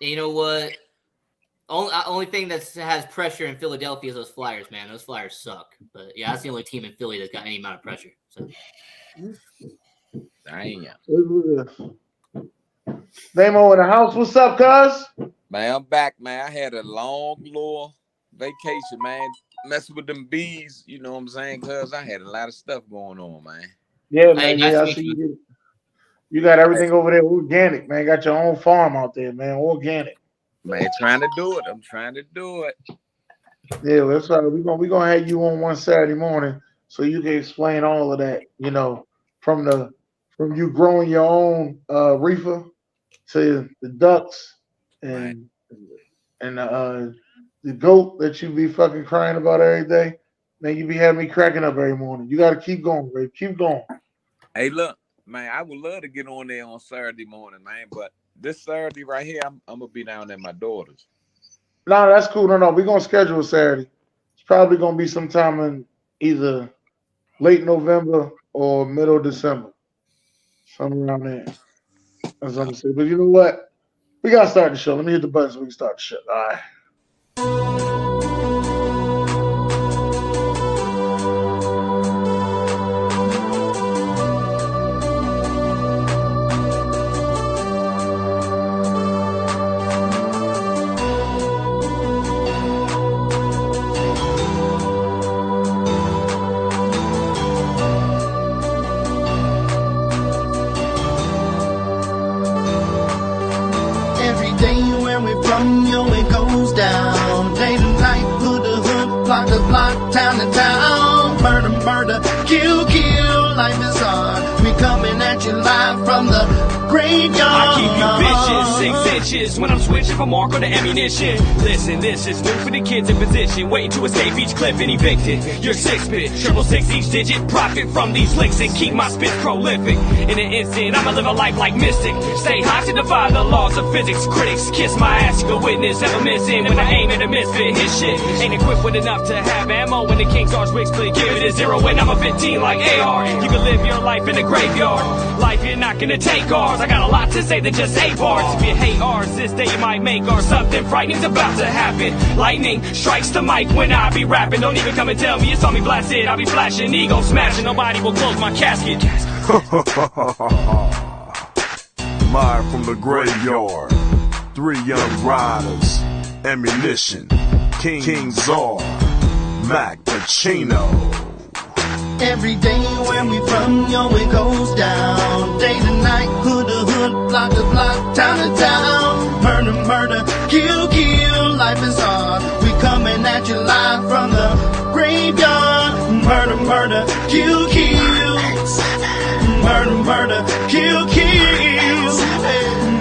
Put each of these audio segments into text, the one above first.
You know what? Only thing that has pressure in Philadelphia is those Flyers, man. Those Flyers suck. But yeah, that's the only team in Philly that's got any amount of pressure. So, Damn. Namo in the house. What's up, cuz? Man, I'm back, man. I had a long little vacation, man. Messing with them bees, you know what I'm saying? Cuz I had a lot of stuff going on, man. Yeah, hey, man. nice Yeah, to I meet see you. you. You got everything over there organic, man. Got your own farm out there, man. Organic. Man, trying to do it. I'm trying to do it. Yeah, that's right. We gonna have you on one Saturday morning so you can explain all of that. You know, from you growing your own reefer to the ducks Man. and the goat that you be fucking crying about every day. Man, you be having me cracking up every morning. You got to keep going, babe. Keep going. Hey, look, man, I would love to get on there on Saturday morning, man. But this Saturday right here, I'm gonna be down at my daughter's. No, that's cool. No, we're gonna schedule a Saturday. It's probably gonna be sometime in either late November or middle December. Somewhere around there. That's what I'm saying. But you know what? We gotta start the show. Let me hit the button so we can start the show. All right. Every day where we from, yo, it goes down. Day to night, hood to hood, block to block, town to town. Murder, murder, kill, kill, life is hard. We coming at you live from the graveyard. I keep you bitches 6 inches when I'm switching from Marco to ammunition. Listen, this is new for the kids in position, waiting to escape each clip and evicted. You're 6-bit, 666 each digit, profit from these licks and keep my spit prolific. In an instant, I'ma live a life like Mystic. Stay high to defy the laws of physics. Critics kiss my ass, you can witness, never missing. When I aim at a misfit, his shit ain't equipped with enough to have ammo. When the King's Arch wig split, give it a 0 when I'm a 15 like AR. You can live your life in the graveyard. Life you're not gonna take ours. I got a lot to say than just 8 bars. If you hate ours, this day you might make ours. Something frightening's about to happen. Lightning strikes the mic when I be rapping. Don't even come and tell me you saw me blasted. I'll be flashing, ego smashing. Nobody will close my casket. Live from the graveyard, 3 young riders, ammunition, King Czar, Mac Pacino. Every day where we from, yo, it goes down. Day to night, hood to hood, block to block, town to town. Murder, murder, kill, kill, life is hard. We coming at you live from the graveyard. Murder, murder, kill, kill. Murder, murder, kill, kill.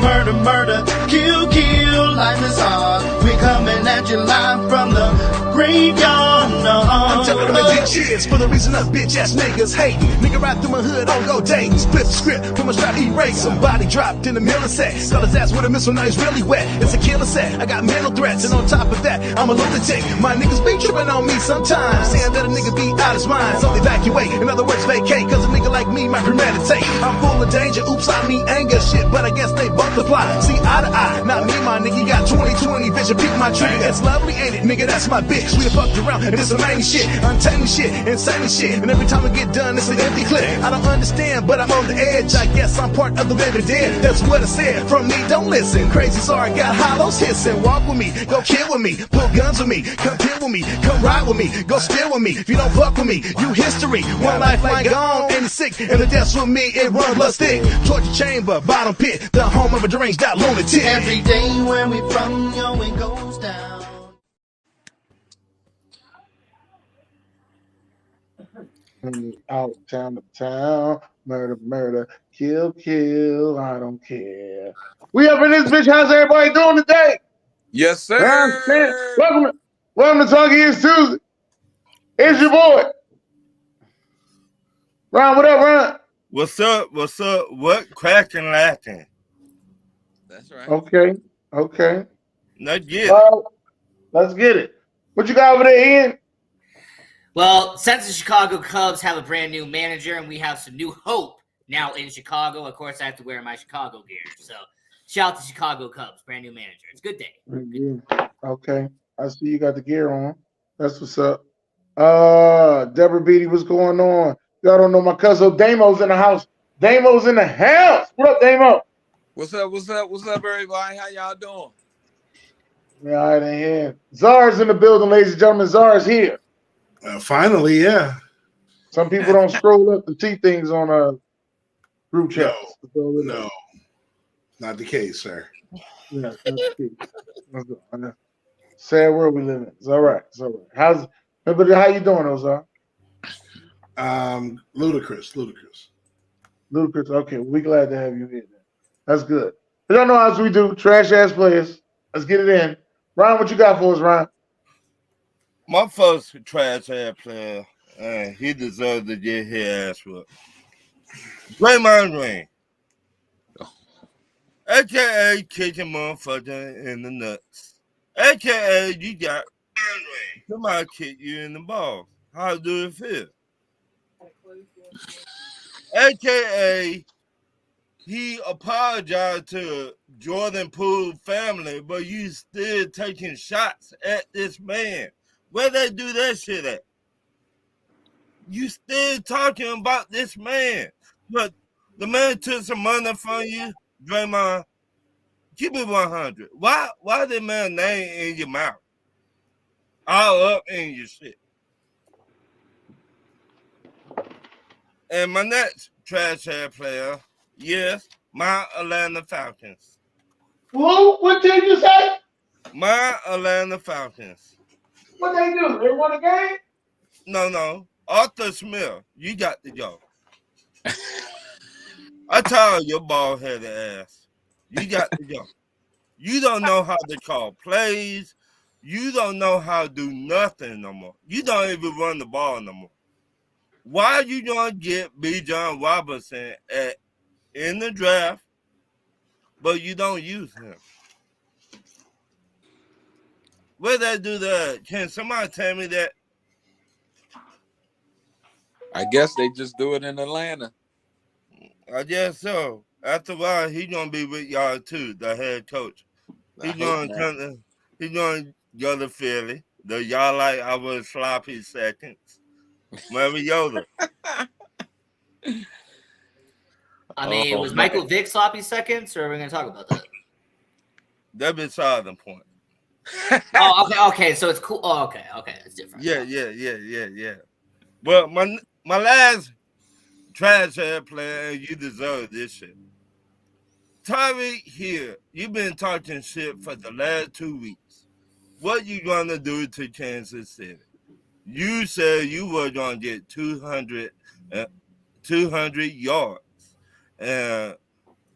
Murder, murder, kill, kill, life is hard. We coming at you live from the graveyard. I'm telling them to get cheers for the reason us bitch ass niggas hating. Nigga ride through my hood on go dating. Split the script from a strap erase. Somebody dropped in the middle of sex. Got his ass with a missile, now he's really wet. It's a killer set. I got mental threats, and on top of that, I'm a lunatic. My niggas be tripping on me sometimes, saying that a nigga be out his mind. So evacuate, in other words, vacate. Cause a nigga like me might premeditate. I'm full of danger, oops, I mean anger shit, but I guess they both apply. See eye to eye, not me, my nigga. You got 20/20 vision, peek my trigger. It's lovely, ain't it, nigga? That's my bitch. We done fucked around, and it's amazing shit, untamed shit, insane shit. And every time I get done, it's an empty clip. I don't understand, but I'm on the edge. I guess I'm part of the living dead. That's what I said. From me, don't listen. Crazy, sorry, got hollows hissing. Walk with me, go kill with me, pull guns with me, come kill with me, come ride with me, go steal with me. If you don't fuck with me, you history. One lifeline gone, and it's sick. And the death's with me, it run blood stick. Torture chamber, bottom pit, the home of a deranged out lunatic. Every day where we from, yo, it goes down. Out town to town, murder, murder, kill, kill. I don't care. We up in this bitch. How's everybody doing today? Yes, sir. Welcome to Talking Is Tuesday. It's your boy, Ron. What up, Ron? What's up? What's up? What cracking lacking? That's right. Okay. Let's get it. Well, let's get it. What you got over there, Ian? Well, since the Chicago Cubs have a brand new manager and we have some new hope now in Chicago, of course I have to wear my Chicago gear. So Shout out to Chicago Cubs, brand new manager. It's a good day. Okay. I see you got the gear on. That's what's up. Deborah Beatty, what's going on? Y'all don't know my cousin Damo's in the house. Damo's in the house. What up, Damo? What's up, everybody? How y'all doing? Yeah, all right, in here. Czar's in the building, ladies and gentlemen. Czar's here. Finally, yeah. Some people don't scroll up to see things on a group chat. No, not the case, sir. Yeah, that's the case. Sad world we live in. It's all right. It's all right. How you doing, Ozar? Ludicrous. Okay, we glad to have you here. Then. That's good. But y'all know how we do. Trash ass players. Let's get it in. Ryan, what you got for us, Ryan? My first trash ass player, he deserves to get his ass whooped. Draymond Green, aka kicking motherfucker in the nuts, aka you got somebody kick you in the balls. How do it feel? AKA he apologized to Jordan Poole's family, but you still taking shots at this man. Where they do that shit at? You still talking about this man. But the man took some money from you, Draymond. Keep it 100. Why the man name in your mouth? All up in your shit. And my next trash head player, yes, my Atlanta Falcons. Who? What team you say? My Atlanta Falcons. What they do? They won a game? No. Arthur Smith, you got to go. I tired of your bald-headed ass. You got to go. You don't know how to call plays. You don't know how to do nothing no more. You don't even run the ball no more. Why you gonna get B. John Robinson in the draft, but you don't use him? Where they do that? Can somebody tell me that? I guess they just do it in Atlanta. I guess so. After a while, he's gonna be with y'all too, the head coach. He's gonna go to Philly. The y'all like our sloppy seconds. Mariota. I mean, was Michael Vick sloppy seconds, or are we going to talk about that? That's beside the point. Okay. So it's cool. Oh, okay. It's different. Yeah. Well, my last trash head player, you deserve this shit. Tyreek Hill, you've been talking shit for the last 2 weeks. What you gonna do to Kansas City? You said you were going to get 200 yards and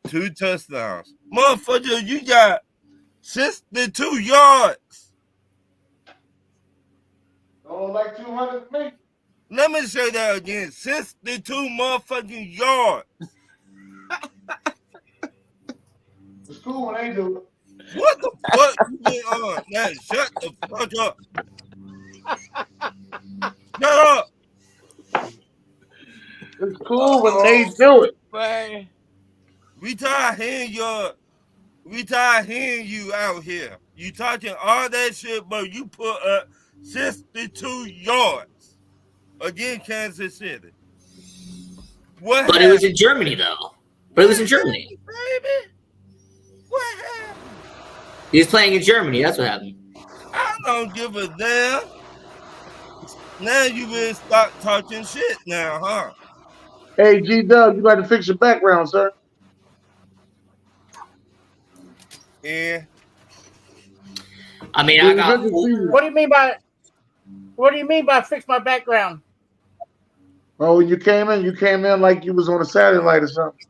2 touchdowns. Motherfucker, you got 62 yards. Oh, like 200 me. Let me say that again. 62 motherfucking yards. It's cool when they do it. What the fuck you been on? Man, shut the fuck up. Shut up. It's cool when they do it. Man. We tired hearing you out here. You talking all that shit, but you put up 62 yards against Kansas City. What But happened? it was in Germany, though. Baby. What happened? He was playing in Germany. That's what happened. I don't give a damn. Now you will start talking shit now, huh? Hey, G-Dub, you got to fix your background, sir. Yeah. I mean, I got. What do you mean by fix my background? Oh, when you came in like you was on a satellite or something.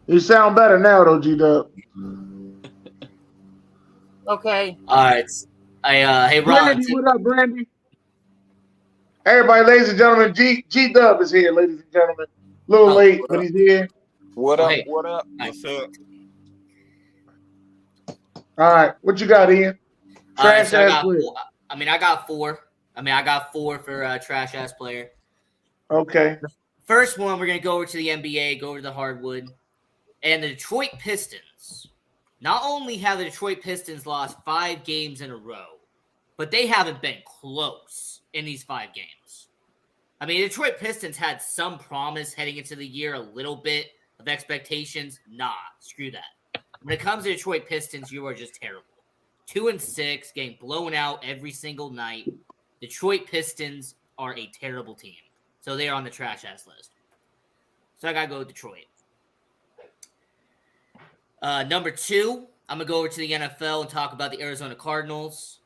You sound better now, though, G-Dub. Okay. All right. Hey, Ron. Brandy, what up, Brandy? Everybody, ladies and gentlemen, G-Dub is here, ladies and gentlemen. A little late, but he's here. What up? Hey. What up? What's up? All right, what you got, Ian? Trash So ass player. I got 4. I got 4 for trash ass player. Okay. First one, we're going to go over to the NBA, go over to the hardwood. And the Detroit Pistons. Not only have the Detroit Pistons lost 5 games in a row, but they haven't been close in these 5 games. I mean, the Detroit Pistons had some promise heading into the year, a little bit of expectations. Nah, screw that. When it comes to Detroit Pistons, you are just terrible. 2-6, getting blown out every single night. Detroit Pistons are a terrible team. So they are on the trash ass list. So I got to go with Detroit. Number 2, I'm going to go over to the NFL and talk about the Arizona Cardinals.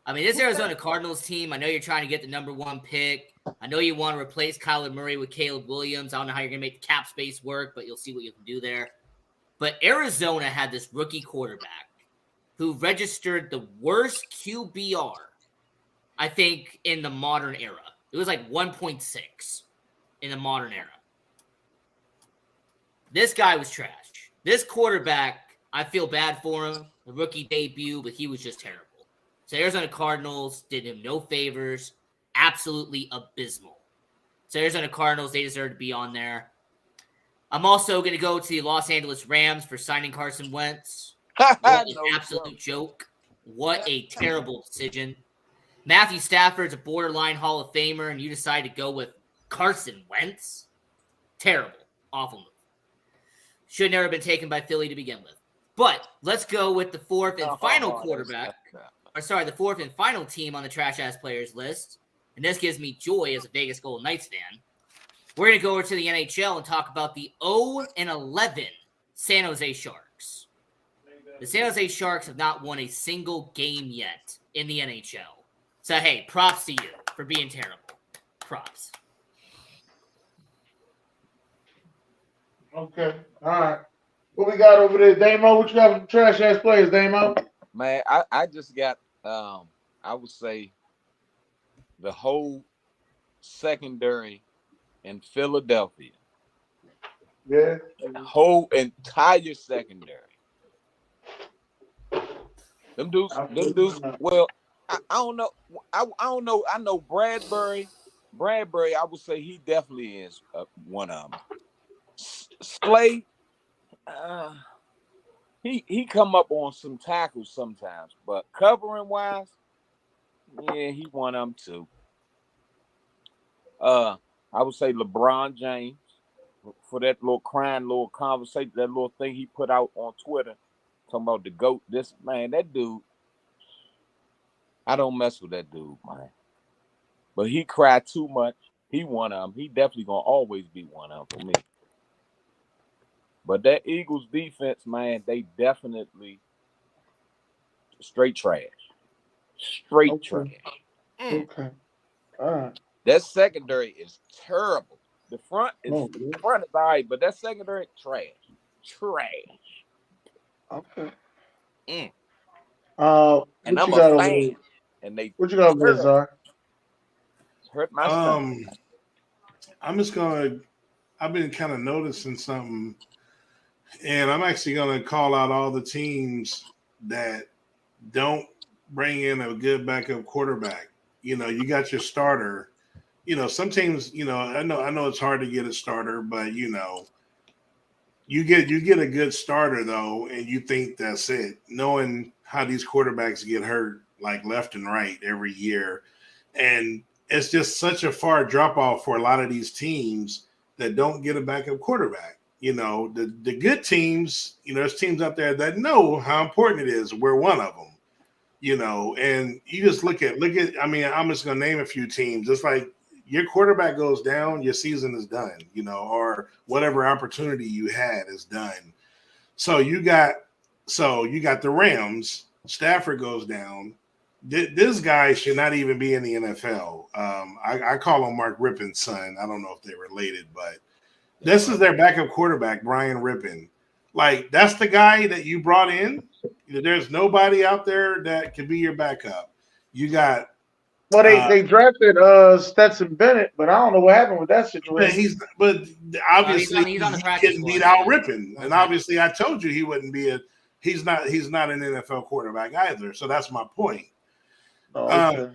I mean, this Arizona Cardinals team, I know you're trying to get the number 1 pick. I know you want to replace Kyler Murray with Caleb Williams. I don't know how you're going to make the cap space work, but you'll see what you can do there. But Arizona had this rookie quarterback who registered the worst QBR, I think, in the modern era. It was like 1.6 in the modern era. This guy was trash. This quarterback, I feel bad for him. The rookie debut, but he was just terrible. So Arizona Cardinals did him no favors. Absolutely abysmal. So Arizona Cardinals, they deserve to be on there. I'm also going to go to the Los Angeles Rams for signing Carson Wentz. What an absolute joke. What a terrible decision. Matthew Stafford's a borderline Hall of Famer, and you decide to go with Carson Wentz? Terrible. Awful move. Should have never been taken by Philly to begin with. But let's go with the 4th and final quarterback. The 4th and final team on the trash ass players list. And this gives me joy as a Vegas Golden Knights fan. We're going to go over to the NHL and talk about the 0-11 San Jose Sharks. The San Jose Sharks have not won a single game yet in the NHL. So, hey, props to you for being terrible. Props. Okay. All right. What we got over there, Damo? What you got for the trash ass players, Damo? Man, I just got I would say the whole secondary in Philadelphia. Yeah. The whole entire secondary. Them dudes. Well, I don't know. I don't know. I know Bradbury. I would say he definitely is one of them. Slay. He come up on some tackles sometimes, but covering wise, yeah, he one of them too. I would say LeBron James for that little crying little conversation, that little thing he put out on Twitter, talking about the GOAT. This man, that dude, I don't mess with that dude, man. But he cried too much. He one of them. He definitely gonna always be one of them for me. But that Eagles defense, man, they definitely straight trash. Straight trash. Okay. All right. That secondary is terrible. The front is all right, but that secondary trash. Okay. And what I'm you got a over fan. there? And they What you got over there, Czar? hurt my stomach. I've been kind of noticing something, and I'm actually gonna call out all the teams that don't bring in a good backup quarterback. You know, you got your starter. You know, some teams, you know, I know it's hard to get a starter, but you know, you get a good starter though, and you think that's it. Knowing how these quarterbacks get hurt like left and right every year, and it's just such a far drop off for a lot of these teams that don't get a backup quarterback. You know, the good teams, you know, there's teams out there that know how important it is. We're one of them, you know, and you just look at, I mean, I'm just going to name a few teams. It's like your quarterback goes down, your season is done, you know, or whatever opportunity you had is done. So you got the Rams, Stafford goes down. This guy should not even be in the NFL. I call him Mark Rippon's son. I don't know if they're related, but this is their backup quarterback, Brian Rippon. Like, that's the guy that you brought in. There's nobody out there that can be your backup. You got. Well, they drafted Stetson Bennett, but I don't know what happened with that situation. But obviously he's on the he practice couldn't squad, beat out Rippon, and obviously I told you he wouldn't be he's not an NFL quarterback either. So that's my point. Okay.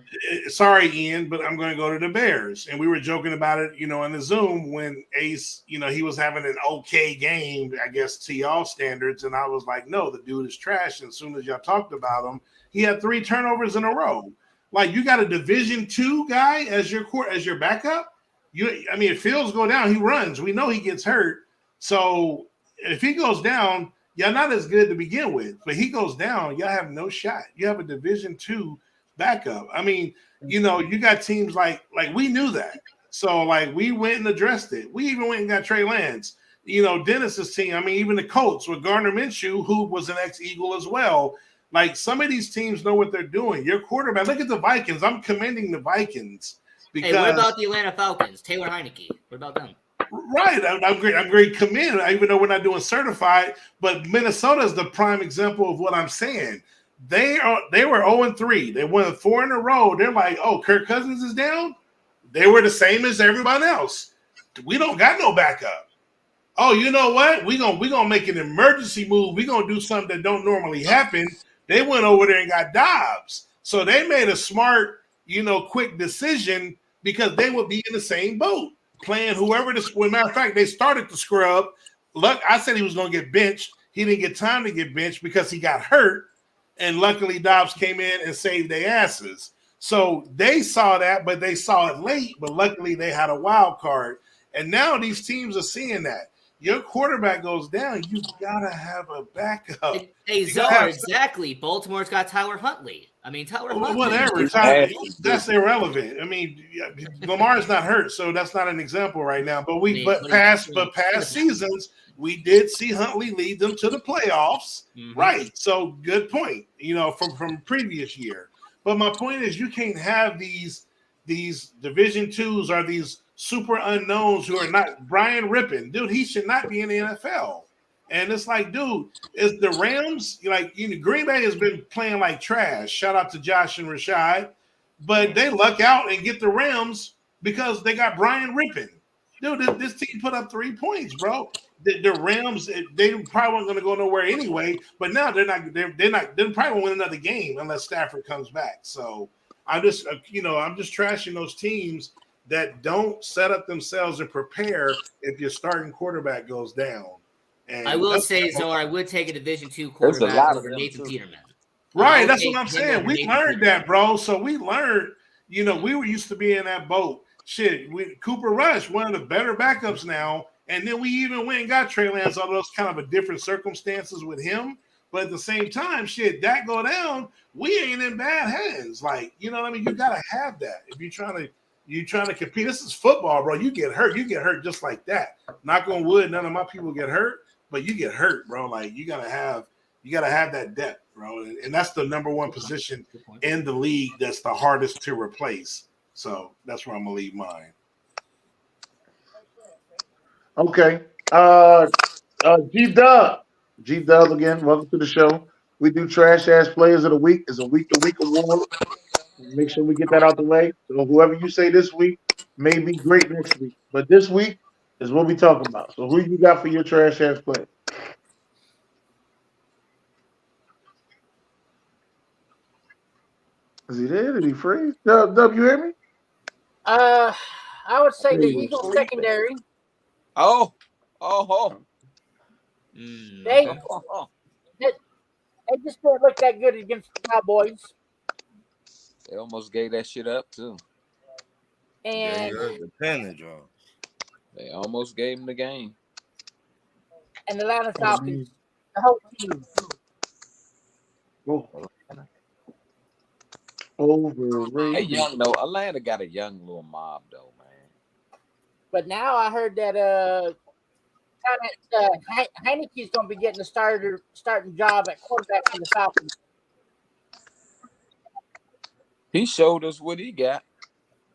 Sorry, Ian, but I'm going to go to the Bears. And we were joking about it, in the Zoom when Ace, he was having an okay game, I guess, to y'all standards. And I was like, no, the dude is trash. And as soon as y'all talked about him, he had 3 turnovers in a row. Like, you got a Division II guy as your backup. If Fields go down, he runs. We know he gets hurt. So if he goes down, y'all not as good to begin with. But he goes down, y'all have no shot. You have a Division II backup. You got teams like we knew that. So like we went and addressed it. We even went and got Trey Lance. Dennis's team. Even the Colts with Gardner Minshew, who was an ex-Eagle as well. Like some of these teams know what they're doing. Your quarterback. Look at the Vikings. I'm commending the Vikings because. Hey, what about the Atlanta Falcons? Taylor Heineke. What about them? Right, I'm great. I'm great. Commend, even though we're not doing certified, but Minnesota is the prime example of what I'm saying. They were 0-3. They won 4 in a row. They're like, oh, Kirk Cousins is down. They were the same as everyone else. We don't got no backup. Oh, you know what? We gonna make an emergency move. We gonna do something that don't normally happen. They went over there and got Dobbs. So they made a smart, quick decision because they would be in the same boat, playing whoever this. Well, matter of fact, they started to scrub. Look, I said he was gonna get benched. He didn't get time to get benched because he got hurt. And luckily, Dobbs came in and saved their asses. So they saw that, but they saw it late. But luckily, they had a wild card. And now these teams are seeing that. Your quarterback goes down, you got to have a backup. Hey, Czar, exactly. Baltimore's got Tyler Huntley. Tyler Huntley. Whatever. That's irrelevant. Lamar's not hurt, so that's not an example right now. But past seasons, we did see Huntley lead them to the playoffs. Mm-hmm. Right. So good point, from previous year. But my point is you can't have these Division IIs or these super unknowns who are not. Brian Rippon, dude, he should not be in the NFL. And it's like, dude, it's the Rams. Green Bay has been playing like trash. Shout out to Josh and Rashad, but they luck out and get the Rams because they got Brian Rippon. Dude, this team put up 3 points, bro. The Rams, they probably weren't going to go nowhere anyway. But now they're not. They probably won't win another game unless Stafford comes back. So I'm just trashing those teams that don't set up themselves and prepare if your starting quarterback goes down. And I will say, Czar, I would take a Division II quarterback over Nathan Peterman. Right, that's what I'm saying. We learned that, bro. So we learned, we were used to be in that boat. Shit, Cooper Rush, one of the better backups now. And then we even went and got Trey Lance, although it's kind of a different circumstances with him. But at the same time, shit, that go down, we ain't in bad hands. Like, you know what I mean? You got to have that. If you're trying to compete. This is football, bro. You get hurt just like that. Knock on wood, none of my people get hurt, but you get hurt, bro. Like you gotta have that depth, bro. And that's the number one position in the league that's the hardest to replace. So that's where I'm gonna leave mine. Okay. G-Dub again, welcome to the show. We do Trash Ass Players of the Week. It's a week-to-week award. Make sure we get that out the way. So whoever you say this week may be great next week. But this week is what we talking about. So who you got for your trash ass play? Is he there? Did he freeze? Dub, you hear me? I would say the Eagles secondary. They just didn't look that good against the Cowboys. They almost gave that shit up too. And they almost gave him the game. And the Atlanta Falcons, the whole team. Overrated. Atlanta got a young little mob though, man. But now I heard that Heineke's going to be getting the starting job at quarterback for the Falcons. He showed us what he got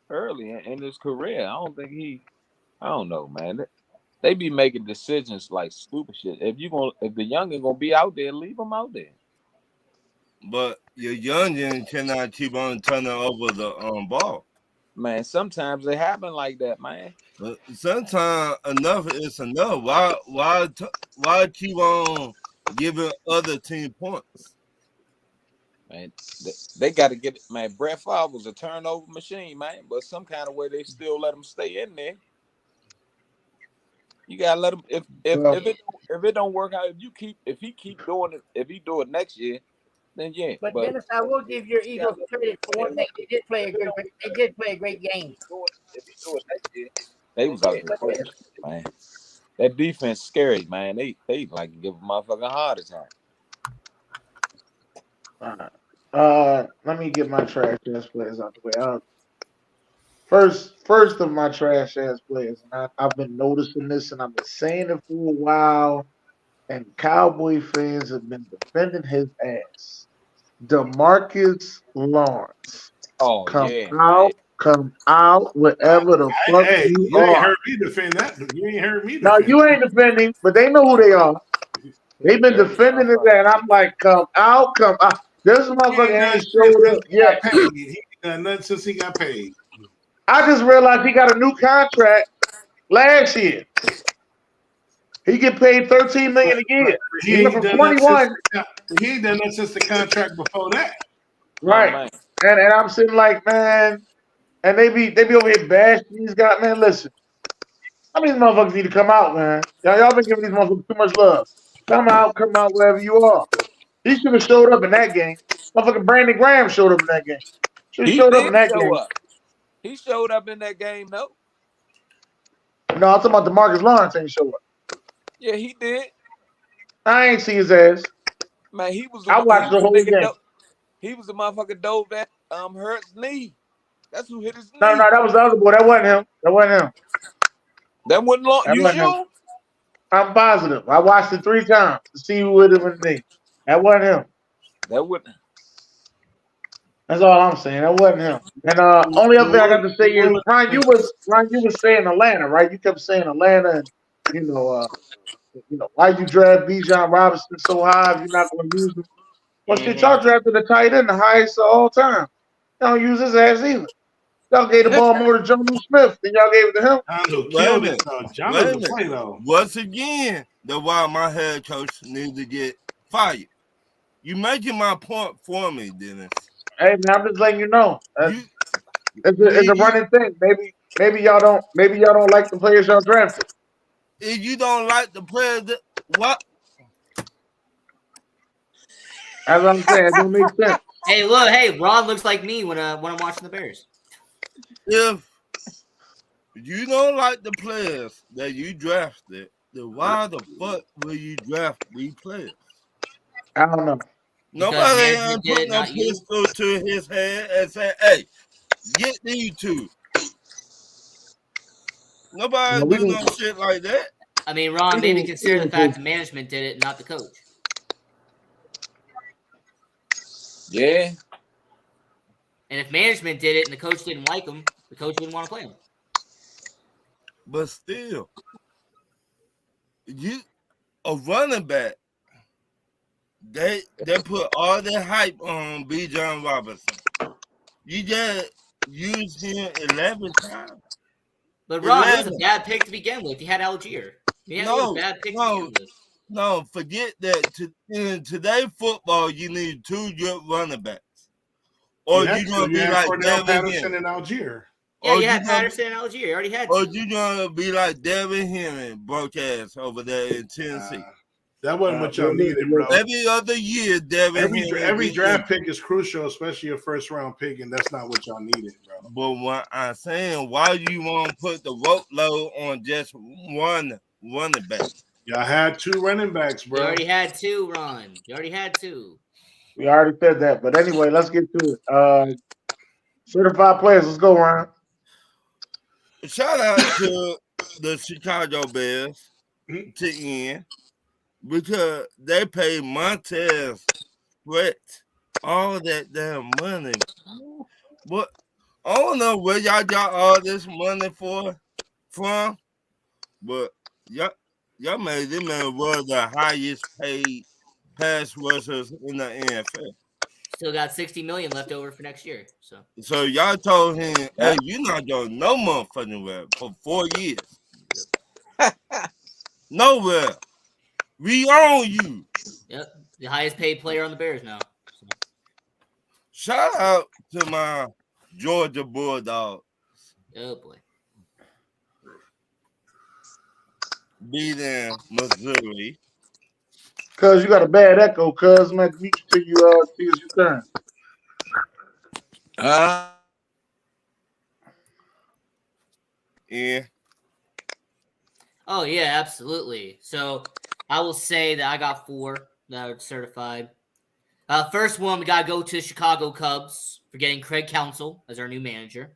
early in his career. I don't know, man. They be making decisions like stupid shit. If the youngin gonna be out there, leave him out there. But your youngin cannot keep on turning over the ball. Man, sometimes it happen like that, man. But sometimes enough is enough. Why keep on giving other team points? Man, they got to get it. Man, Brett Favre was a turnover machine, man. But some kind of way they still let him stay in there. You gotta let him. If it don't work out, if he keep doing it, if he do it next year, then yeah. But Dennis, I will give your Eagles credit for one thing. They did play a great game. If he do it next year, they was out there, man. That defense scary, man. They like give a motherfucking heart attack. All right. Let me get my trash ass players out the way. First of my trash ass players, and I've been noticing this, and I've been saying it for a while, and Cowboy fans have been defending his ass. DeMarcus Lawrence. Oh Come yeah, come out, wherever the fuck Hey, you you ain't are. heard me defend that. You ain't heard me No, defend. you ain't defending, but they know who they are. They've been defending his ass, and I'm like, come out. This motherfucker ain't showed up yet. He ain't done nothing since he got paid. I just realized he got a new contract last year. He get paid $13 million a year. He went from 21. He ain't done nothing since the contract before that. Right. And I'm sitting like, man, and they be over here bashing these guys. Man, listen. Some of these motherfuckers need to come out, man. Y'all been giving these motherfuckers too much love. Come out wherever you are. He should have showed up in that game. Motherfucking Brandon Graham showed up in that game. Should have showed up in that game. He showed up in that game, though. No, I'm talking about DeMarcus Lawrence ain't show up. Yeah, he did. I ain't see his ass. Man, he was. I watched the whole game. He was the motherfucker dove that Hurts knee. That's who hit his knee. No, that was the other boy. That wasn't him. That wasn't long. You sure? I'm positive. I watched it 3 times to see who hit him in the knee. That wasn't him. That wouldn't. That's all I'm saying. That wasn't him. And only other thing I got to say is, Ryan, you was saying Atlanta, right? You kept saying Atlanta, and why you draft Bijan Robinson so high if you're not going to use him? Well, shit, y'all drafted the tight end, the highest of all time. Y'all don't use his ass either. Y'all gave the ball more to Jonnu Smith than y'all gave it to him. Once again, that's why my head coach needs to get fired. You making my point for me, Dennis. Hey man, I'm just letting you know. It's a running thing. Maybe y'all don't like the players y'all drafted. If you don't like the players, what? As I'm saying, it don't make sense. Hey, Ron looks like me when I'm watching the Bears. If you don't like the players that you drafted, then why the fuck will you draft these players? I don't know. Nobody ain't put no pistol to his head and say, "Hey, get these 2." Nobody do no shit like that. I mean, Ron, maybe consider the fact the management did it, not the coach. Yeah. And if management did it and the coach didn't like him, the coach wouldn't want to play him. But still, a running back, they put all their hype on Bijan Robinson. You just used him 11 times. But Ron, that was a bad pick to begin with. He had Algier. No, forget that. In today's football, you need 2 good running backs. Or you're going to be like Cordell Patterson and Algier. Yeah, you had Patterson and Algier. You already had 2. Or you're going to be like Devin Henry, broke ass over there in Tennessee. That wasn't what y'all needed, bro. Every other year, Devin Henry. Every draft pick is crucial, especially a first-round pick, and that's not what y'all needed, bro. But what I'm saying, why do you want to put the workload on just one running back? Y'all had 2 running backs, bro. You already had 2, Ron. You already had 2. We already said that. But anyway, let's get to it. Certified players. Let's go, Ryan. Shout out to the Chicago Bears to end because they paid Montez Sweat all that damn money. But I don't know where y'all got all this money from, but y'all made them man one of the highest paid pass rushers in the NFL. Still got $60 million left over for next year. So y'all told him, "Hey, you're not going no motherfucking where for 4 years. Nowhere. We own you." Yep, the highest paid player on the Bears now. Shout out to my Georgia Bulldogs. Oh boy. Beating Missouri. Cuz you got a bad echo, cuz. I'm gonna mute you till you turn. Yeah. Oh yeah, absolutely. So I will say that I got 4 that are certified. First one, we gotta go to Chicago Cubs for getting Craig Counsell as our new manager.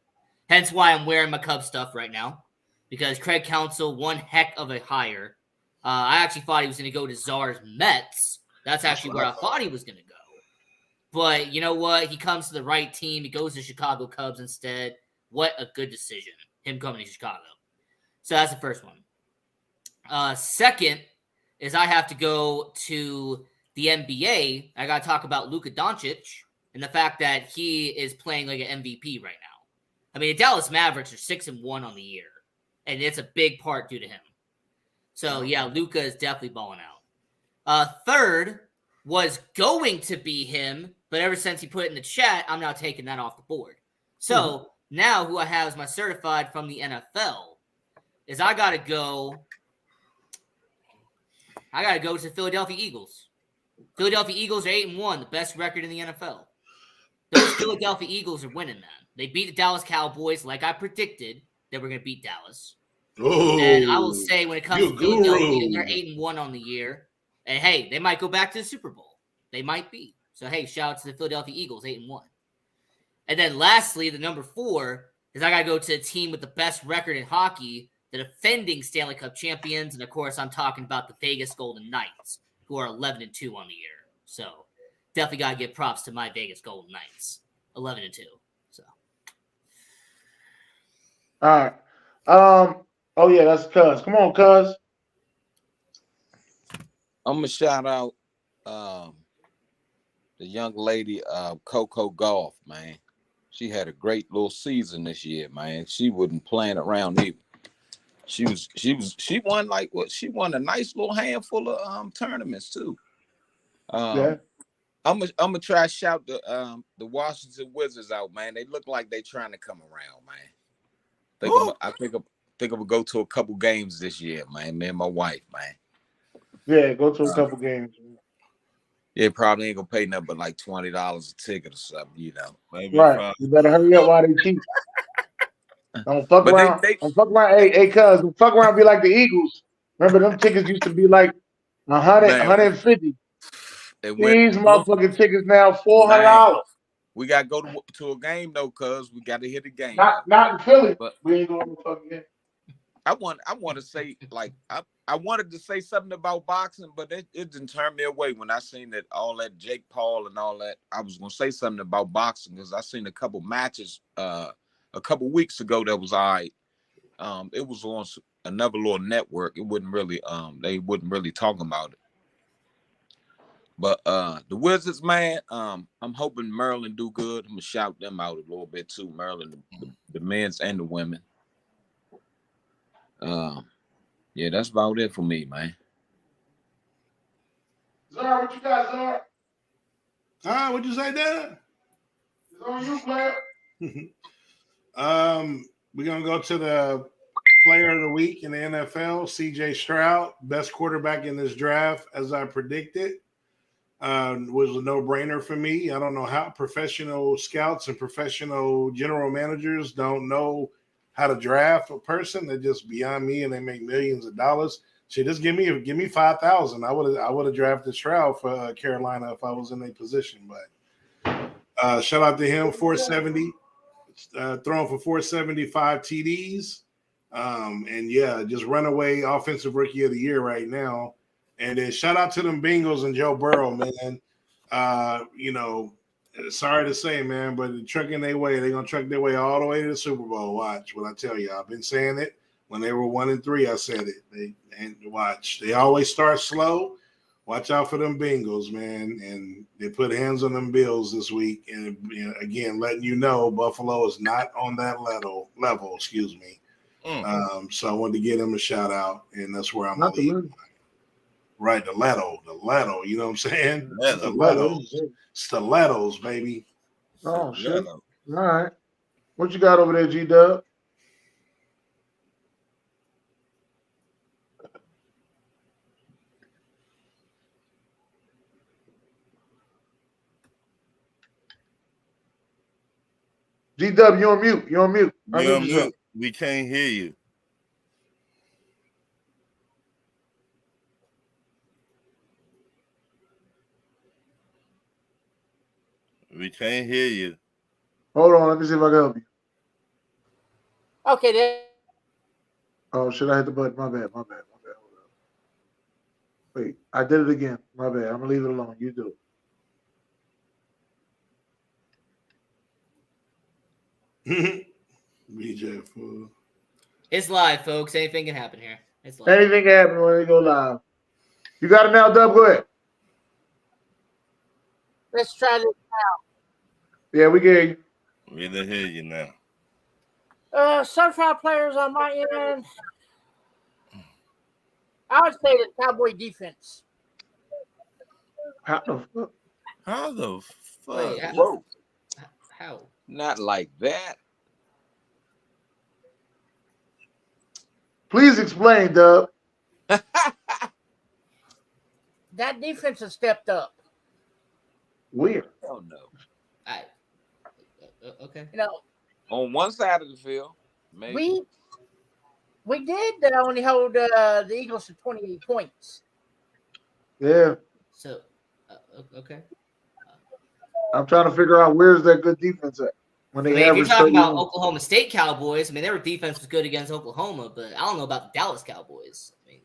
Hence why I'm wearing my Cubs stuff right now, because Craig Counsell, one heck of a hire. I actually thought he was going to go to Czar's Mets. That's actually where I thought he was going to go. But you know what? He comes to the right team. He goes to Chicago Cubs instead. What a good decision, him coming to Chicago. So that's the first one. Second is I have to go to the NBA. I got to talk about Luka Doncic and the fact that he is playing like an MVP right now. I mean, the Dallas Mavericks are 6-1 on the year, and it's a big part due to him. So, yeah, Luka is definitely balling out. Third was going to be him, but ever since he put it in the chat, I'm now taking that off the board. So, now who I have as my certified from the NFL is I got to go to the Philadelphia Eagles. Philadelphia Eagles are 8-1, the best record in the NFL. Those Philadelphia Eagles are winning, man. They beat the Dallas Cowboys like I predicted they were going to beat Dallas. Oh, and I will say when it comes to Philadelphia, they're guru. 8-1 on the year. And hey, they might go back to the Super Bowl. They might be. So hey, shout out to the Philadelphia Eagles, 8-1. And then lastly, the number 4 is I got to go to a team with the best record in hockey, the defending Stanley Cup champions. And of course, I'm talking about the Vegas Golden Knights, who are 11-2 on the year. So definitely got to give props to my Vegas Golden Knights, 11-2. So. All right. Oh yeah, that's Cuz. Come on, Cuz. I'm gonna shout out the young lady Coco Golf, man. She had a great little season this year, man. She wasn't playing around either. She won like what? She won a nice little handful of tournaments too. Yeah. I'm gonna try to shout the Washington Wizards out, man. They look like they trying to come around, man. I think I'm gonna go to a couple games this year, man. Me and my wife, man. Yeah, go to a couple games. Yeah, probably ain't gonna pay nothing but like $20 a ticket or something, you know. Maybe Right. 5. You better hurry up while they cheap. Don't fuck But around. Don't fuck around. Hey, Cuz, don't fuck around and be like the Eagles. Remember them tickets used to be like 100, Man. 150. And These motherfucking tickets now $400. We gotta go to a game though, cuz we gotta hit the game. Not in Philly. But we ain't going to fucking game. I want to say like I wanted to say something about boxing, but it didn't turn me away when I seen that all that Jake Paul and all that. I was gonna say something about boxing because I seen a couple matches a couple weeks ago that was all right. It was on another little network. It wouldn't really they wouldn't really talk about it. But the Wizards, man, I'm hoping Maryland do good. I'm gonna shout them out a little bit too, Maryland, the men's and the women. Yeah, that's about it for me, man. Zara, what you got, Zara? What'd you say, Dad? It's on you, player. We're gonna go to the player of the week in the NFL, CJ Stroud, best quarterback in this draft, as I predicted. Was a no-brainer for me. I don't know how professional scouts and professional general managers don't know how to draft a person. They're just beyond me, and they make millions of dollars. So just give me 5,000. I would have drafted Stroud for Carolina if I was in a position. But shout out to him, 470, throwing for 475 TDs, and yeah, just runaway offensive rookie of the year right now. And then shout out to them Bengals and Joe Burrow, man. Sorry to say, man, but they're trucking their way. They're going to truck their way all the way to the Super Bowl. Watch what I tell you. I've been saying it. When they were 1-3, I said it. Watch. They always start slow. Watch out for them Bengals, man. And they put hands on them Bills this week. And, again, letting you know Buffalo is not on that level, excuse me. So I wanted to give them a shout out, and that's where I'm going to leave. Right, the Leto, you know what I'm saying? Stilettos, baby. Oh Yeah, shit. no. All right. What you got over there, G-Dub? G-Dub, you on mute. You on mute. You Unmute on yourself. mute. We can't hear you. We can't hear you. Hold on. Let me see if I can help you. Okay, there. Oh, should I hit the button? My bad. Hold up. Wait, I did it again. My bad. I'm gonna leave it alone. You do it. BJ fool. It's live, folks. Anything can happen here. It's live. Anything can happen when they go live. You got it now, Dub? Go ahead. Let's try this now. Yeah, we can hear you. We can hear you now. Certified players on my end. I would say the Cowboy defense. How the fuck? How the fuck? Wait, Whoa, how? not like that. Please explain, Dub. That defense has stepped up. Weird. Hell no. Okay. You know, On one side of the field, maybe. we did only hold the Eagles to 28 points. Yeah. So, okay. I'm trying to figure out where's that good defense at when I they mean, if you're average talking about 31. Oklahoma State Cowboys, I mean, their defense was good against Oklahoma, but I don't know about the Dallas Cowboys. I mean,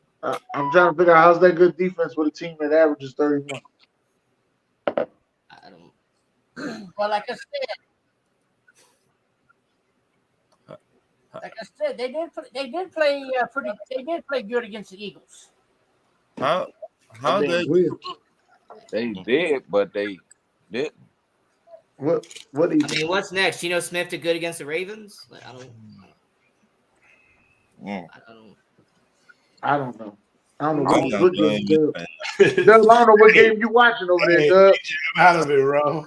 I'm trying to figure out how's that good defense with a team that averages 31. I don't. Well, like I said, they did play good against the Eagles. How Damn, they weird. They did, but they didn't. What I mean, what's next? Geno Smith did good against the Ravens. Like, I don't know. I don't know. I'm What not game, doing Dub. Dub, I don't know what game you watching over there, Dub. I'm out of it, bro.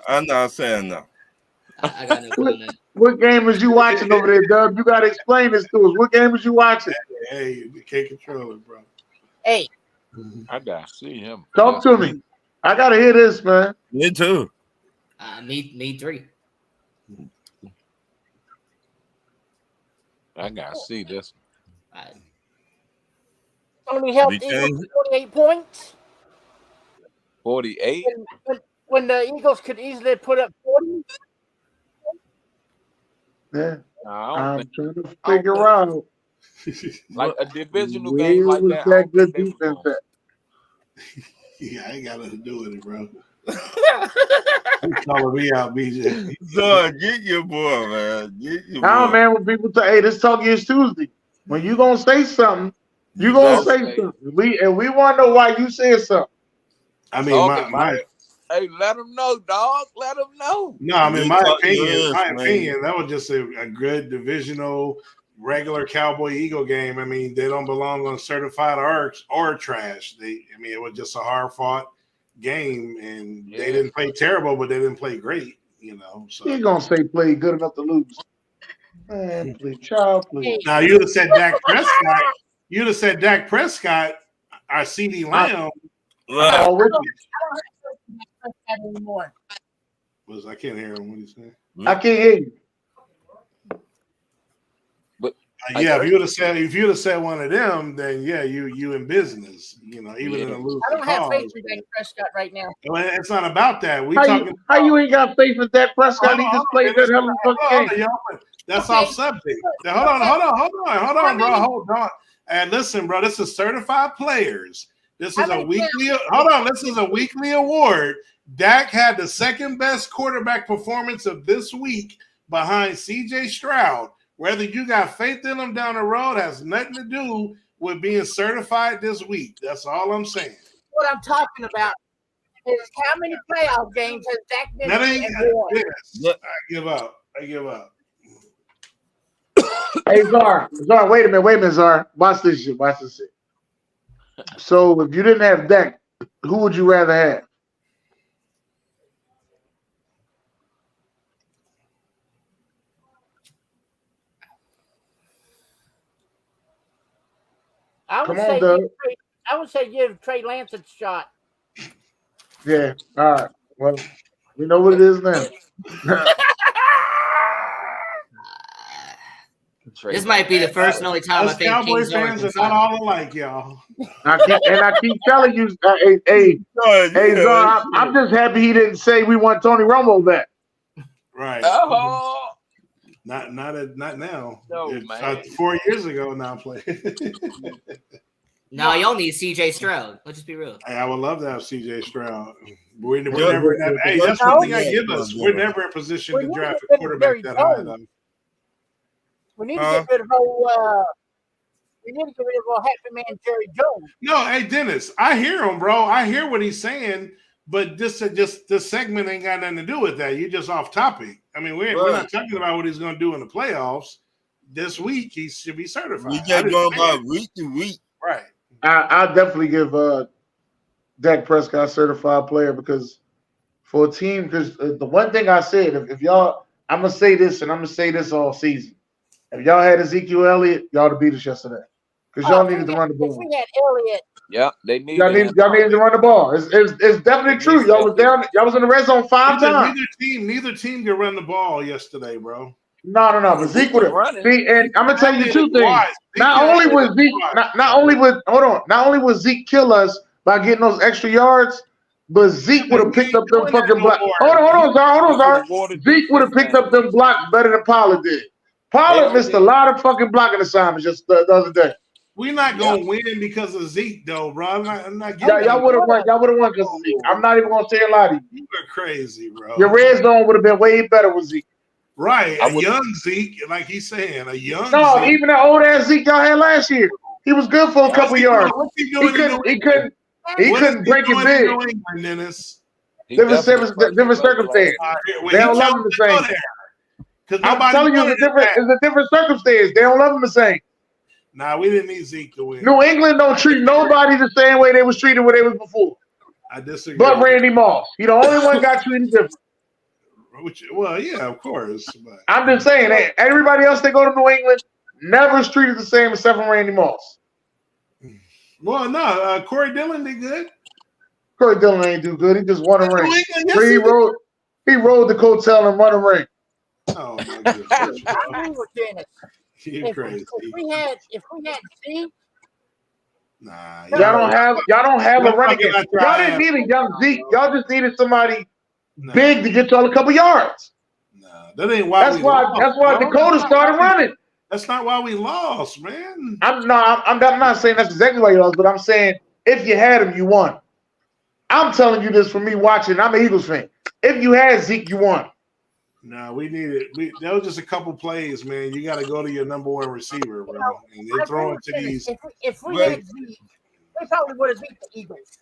I'm not saying no. I got no comment. What game is you watching over there, Dub? You got to explain this to us. What game is you watching? Hey, you can't control it, bro. Hey, I gotta see him. Talk to me. I got to hear this, man. Me too. Me three. I gotta see this. only helped We Eagles can't- to 28 points 48. when the Eagles could easily put up 40. Yeah. No, I don't I'm think trying to figure out like a divisional where game like was that. I that don't good think they was defense gonna- at. Yeah, I ain't got nothing to do with it, bro. You calling me out, BJ. So get your boy, man. Get your Now, boy. man, when people say, hey, this talk is Tuesday. When you going to say something, you going to better say say something. We want to know why you said something. I mean, Talking my about it. Hey, let them know, dog. Let them know. no, I mean, Good my talk opinion, is, man. that was just a good divisional, regular Cowboy Eagle game. I mean, they don't belong on certified or trash. I mean, it was just a hard fought game, and Yeah. they didn't play terrible, but they didn't play great. You know, so You going to say play good enough to lose. Man, please, child, please. now you'd have said Dak Prescott. You'd have said Dak Prescott, our CD Lamb. Look, Oh, with you. Anymore. I can't hear him. What he's saying? I can't hear you. Yeah, if you'd have said one of them, then yeah, you in business. You know, even in a losing I don't have cause. faith in Dak Prescott right now. Well, it's not about that. We How talking. you ain't got faith in Dak Prescott? He just played that hell of a fucking game. That's Okay. off subject. Hold on, bro. Hold on. And listen, bro, this is certified players. This is a weekly. Hold on, this is a weekly award. Dak had the second best quarterback performance of this week behind C.J. Stroud. Whether you got faith in him down the road has nothing to do with being certified this week. That's all I'm saying. What I'm talking about is how many playoff games has Dak been That in ain't and won? yes. I give up. Hey, Czar, wait a minute, Czar. Watch this shit. So if you didn't have Dak, who would you rather have? I would Come on, say Doug. give Trey Lance a shot. Yeah. All right. Well, we know what it is now. This might be the first and only time I Us think Cowboy King Zor fans can are not sign. all alike, y'all. I keep telling you, hey, Zar, I'm just happy he didn't say we want Tony Romo back. Right. Oh, Not now. No, It's, man. 4 years ago now play. No, y'all need CJ Stroud. Let's just be real. Hey, I would love to have CJ Stroud. We're Yeah. never in that. Hey, that's No. one thing I give us. We're never in position We to need to draft get a rid of quarterback Jerry that high, Jones. though. We need to get rid of old Happy Man Jerry Jones. No, hey Dennis, I hear him, bro. I hear what he's saying, but this segment ain't got nothing to do with that. You're just off topic. I mean, we're not talking about what he's going to do in the playoffs. This week, he should be certified. We just going by week to week. Right. I'll definitely give Dak Prescott certified player because for a team, because the one thing I said, if y'all, I'm going to say this and I'm going to say this all season. If y'all had Ezekiel Elliott, y'all would beat us yesterday because y'all needed to run the ball. If we had Elliott, Yeah, they need. Y'all needed to run the ball. It's definitely true. Y'all was down. Y'all was in the red zone 5 times. Neither team could run the ball yesterday, bro. No. But Zeke would have. See, and I'm gonna tell you two things. Why? Not only was Zeke kill us by getting those extra yards, but Zeke would have picked up them fucking blocks. Hold on, Zar. Zeke would have picked up them blocks better than Pollard did. Pollard missed a lot of fucking blocking assignments just the other day. We're not gonna win because of Zeke, though, bro. I'm not Y'all would have won. Y'all would have won because of Zeke. I'm not even gonna say a lie to you. You are crazy, bro. Your red zone would have been way better with Zeke. Right, young Zeke, like he's saying, a young. No, Zeke. even that old ass Zeke y'all had last year. He was good for a couple yards. He couldn't break it big. Dennis? Different circumstance. They don't love him the same. I'm telling you, it's a different circumstance. They don't love him the same. Nah, we didn't need Zeke to win. New England don't treat nobody the same way they was treated when they was before. I disagree. But Randy Moss, he the only one got treated different. Well, yeah, of course. But. I'm just saying that everybody else that go to New England never is treated the same except for Randy Moss. Well, no, Corey Dillon did good. Corey Dillon ain't do good. He just won a ring. Yes, he rode the coattail and won a ring. Oh my goodness! I agree with Dennis. You're crazy. If we had Zeke, nah, y'all don't have a running game. Y'all didn't need a young Zeke. Y'all just needed somebody big to get y'all a couple yards. Nah, that ain't why. That's why Dakota started running. That's not why we lost, man. I'm not saying that's exactly why you lost, but I'm saying if you had him, you won. I'm telling you this from me watching. I'm an Eagles fan. If you had Zeke, you won. No, we needed. There was just a couple plays, man. You got to go to your number one receiver, bro. And they're throwing to these. If we had Zeke, we probably would have beat the Eagles.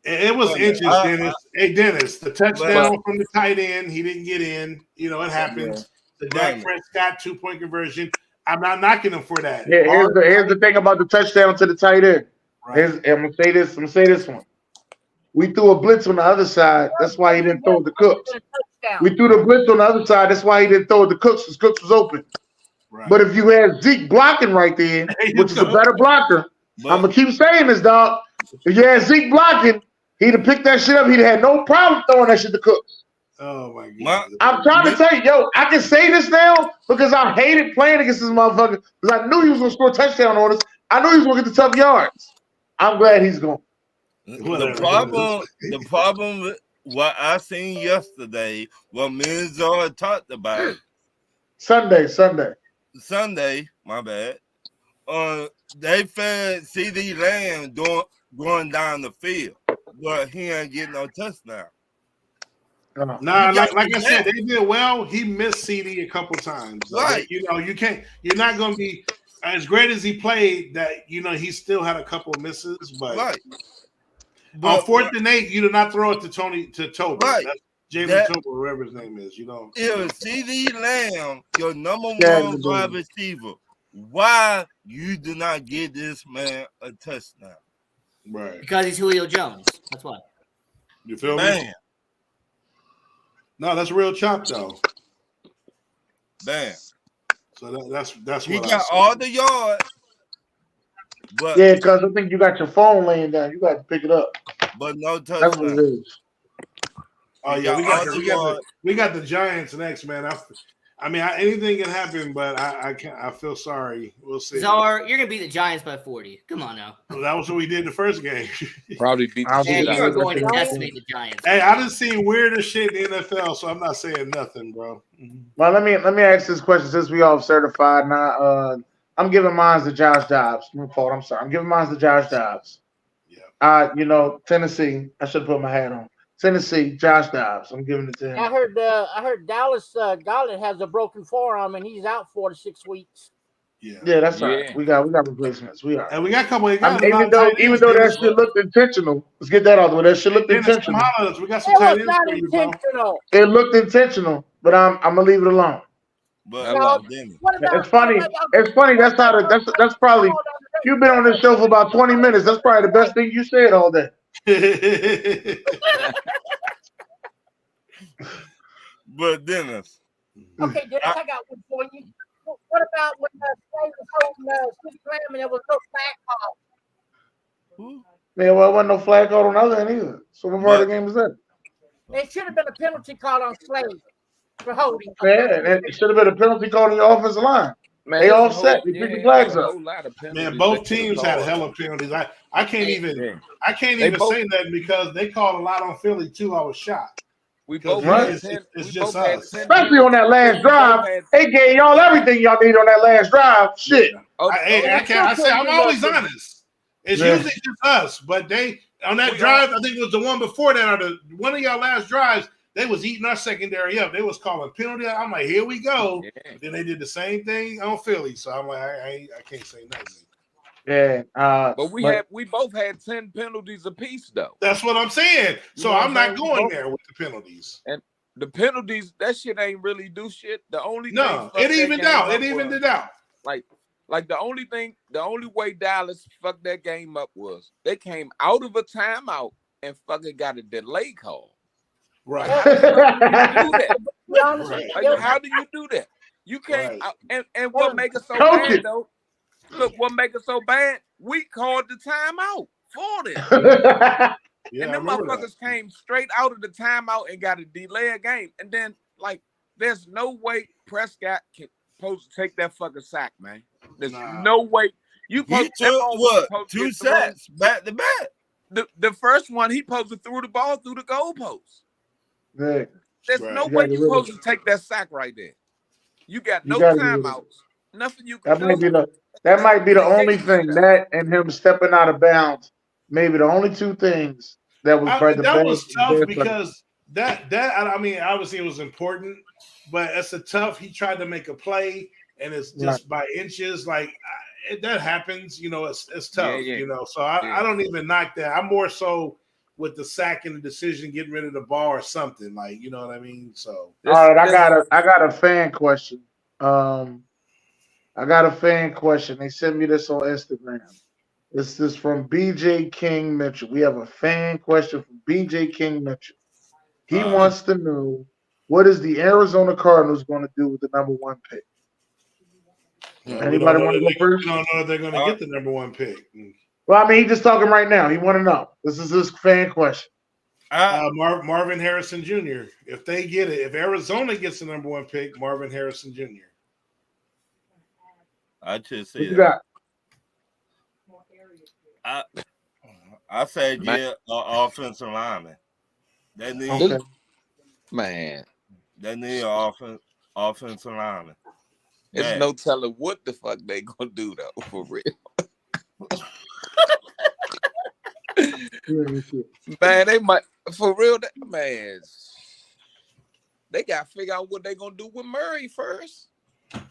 It was inches, Dennis. Hey, Dennis, the touchdown from the tight end, he didn't get in. You know, it happens. The Dak Prescott 2-point conversion. I'm not knocking him for that. Yeah, here's the thing about the touchdown to the tight end. Right. I'm gonna say this one. We threw a blitz on the other side. That's why he didn't throw the Cooks. We threw the blitz on the other side. That's why he didn't throw the Cooks because Cooks was open. Right. But if you had Zeke blocking right there, which is a better blocker, I'm going to keep saying this, dog. If you had Zeke blocking, he'd have picked that shit up. He'd have had no problem throwing that shit to Cooks. Oh, my God. I'm trying to tell you, I can say this now because I hated playing against this motherfucker because I knew he was going to score a touchdown on us. I knew he was going to get the tough yards. I'm glad he's going. The problem with what I seen yesterday, what me and Zara talked about. Sunday, my bad. They fed CD Lamb going down the field, but he ain't getting no touchdown. Nah, like I said, they did well. He missed CD a couple times. Right. You know, you're not going to be as great as he played that, you know, he still had a couple of misses, but right. On 4th and 8, you do not throw it to Toby. Right. That's Jalen Toby, whoever his name is. You know. If CD Lamb, your number one wide receiver, why you do not give this man a touchdown? Right. Because he's Julio Jones. That's why. You feel me? No, that's real chop though. Bam. So that's he what got all the yards, But Yeah, because I think you got your phone laying down. You got to pick it up. but no That's what touchdown. it is. Oh He yeah, got Algernon. we got the Giants next, man. Anything can happen, but I can't. I feel sorry. We'll see. Czar, you're gonna beat the Giants by 40. Come on now. That was what we did the first game. Probably beat the I'll shit And out you are of going to Giants. decimate the Giants. Hey, I done seen weirder shit in the NFL, so I'm not saying nothing, bro. Well, let me ask this question since we all certified now. I'm giving mine to Josh Dobbs. My fault. I'm sorry. I'm giving mine to Josh Dobbs. Yeah. Tennessee. I should put my hat on. Tennessee, Josh Dobbs. I'm giving it to him. I heard Dallas Goddard has a broken forearm and he's out 4 to 6 weeks. Yeah, that's all right. Yeah. We got replacements. We are. And we got a couple. We I got mean, a lot of tight even ends, though that Dennis. shit looked intentional, let's get that out of the way. That shit looked Dennis, come intentional. holler at us. We got It some tight was ends not for you, bro. intentional. It looked intentional, but I'm gonna leave it alone. But Hello. Dennis. What about, It's funny. It's funny. That's probably you've been on this show for about 20 minutes. That's probably the best thing you said all day. But Dennis. Okay, Dennis, I got one for you. What about when Slay was holding Steve Graham and there was no flag call? Yeah, well, there wasn't no flag call on the other end either. So what part of the game is that? There should have been a penalty called on Slay for holding. Yeah, and it should have been a penalty call on your offensive line. Man, They there's all a set. whole- They picked the yeah, flags there's a up. whole lot of penalties Man, both that could've teams had called. hella penalties. I can't even They both- say that because they called a lot on Philly too. I was shocked. We both Right. had 10. It's we just both had us. 10 Especially on that last we both drive. had- They gave y'all everything y'all need on that last drive. Shit. Oh, I'm always honest. It's Yeah. usually just us, but they on that We drive. I think it was the one before that, or one of y'all last drives. They was eating our secondary up. They was calling penalty. I'm like, here we go. Yeah. Then they did the same thing on Philly. So I'm like, I can't say nothing. Yeah. But we both had 10 penalties apiece though. That's what I'm saying. So You know I'm what I'm not saying? going Both- there with the penalties. And the penalties, that shit ain't really do shit. The only No, thing fucked it that evened game out. up It evened was- it out. Like the only way Dallas fucked that game up was they came out of a timeout and fucking got a delay call. Right. How do you do that? Be honest, Right. Like, how do you do that? You can't. Right. And what make it so Coach bad it. though? Look, what make it so bad? We called the timeout for them. Yeah, And I them remember that. motherfuckers came straight out of the timeout and got a delay a game. And then, like, there's no way Prescott can supposed to take that fucking sack, man. There's Nah. no way. He that took ball was what? supposed to 2 get thrown. sacks back to back. The first one, he supposed to threw the ball through the goalpost. Yeah. There's Right. no You way gotta you're get rid of supposed to take that sack right there. You got You no gotta get rid of it. timeouts. Nothing you can That might be do. the only thing, that and him stepping out of bounds. Maybe the only two things that was probably the That best. was tough because that I mean, obviously it was important, but it's a tough. He tried to make a play, and it's just by inches. Like that happens, you know. It's tough, Yeah. you know. So I don't even knock that. I'm more so with the sack and the decision, getting rid of the ball or something, like, you know what I mean. So all right, I got a fan question. I got a fan question. They sent me this on Instagram. This is from BJ King Mitchell. We have a fan question from BJ King Mitchell. He wants to know, what is the Arizona Cardinals going to do with the number 1 pick? Anybody want to go first? We don't know if they're going to get the number 1 pick. Well, I mean, he's just talking right now. He want to know. This is his fan question. Marvin Harrison Jr. If they get it, if Arizona gets the number 1 pick, Marvin Harrison Jr. I should What say you that. got? I said offensive lineman. They need Okay. Man, they need offensive lineman. there's Man. no telling what the fuck they gonna do though, for real. Man, they might for real. Man, they got to figure out what they gonna do with Murray first.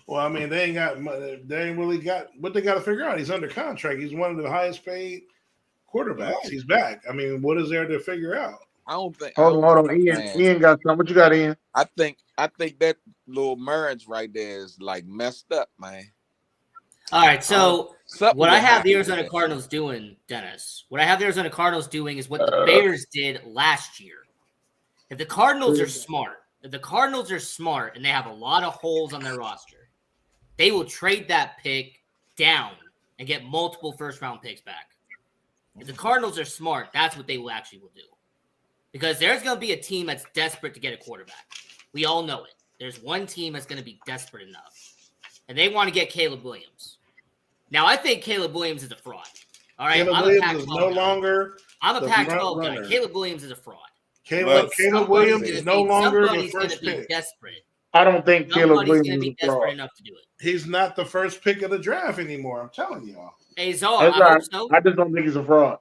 Well, I mean, they ain't really got what they got to figure out. He's under contract. He's one of the highest paid quarterbacks. He's back. I mean, what is there to figure out? I don't think. Hold on. Ian got something. What you got, Ian? I think that little marriage right there is like messed up, man. All right, so Something what I have happened the with Arizona that Cardinals doing, Dennis, what I have the Arizona Cardinals doing is what the Bears did last year. If the Cardinals are smart, and they have a lot of holes on their roster, they will trade that pick down and get multiple first-round picks back. If the Cardinals are smart, that's what they will actually do. Because there's going to be a team that's desperate to get a quarterback. We all know it. There's one team that's going to be desperate enough. And they want to get Caleb Williams. Now, I think Caleb Williams is a fraud. All right, Caleb I'm Williams a Pac-12 is no guy. longer. I'm a the Pac-12 front guy. runner. Caleb Williams is a fraud. Caleb Williams is no longer the somebody's first gonna be pick. desperate. I don't think Caleb Somebody's going to Williams be is a desperate fraud. enough to do it. He's not the first pick of the draft anymore. I'm telling y'all. Hey, Czar, That's I right. hope so. I just don't think he's a fraud.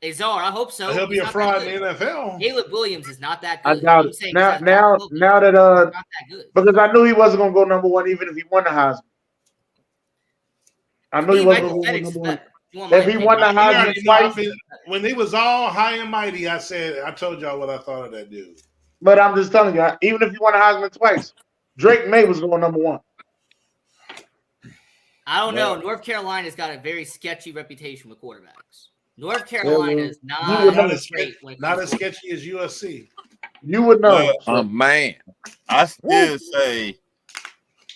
Hey, Czar, I hope so. He'll be He's a not fraud that in the good. NFL. Caleb Williams is not that I good. doubt I'm it. saying Now he's that not that good. because I knew he wasn't gonna go number one even if he won the Heisman. I knew he wasn't gonna go number one. If he won the Heisman twice, When they was all high and mighty, I told y'all what I thought of that dude. but I'm just telling you, even if he won the Heisman twice, Drake May was going number one. I don't know. North Carolina's got a very sketchy reputation with quarterbacks. North Carolina is not as great. sketchy as USC. You would know. Man. I still say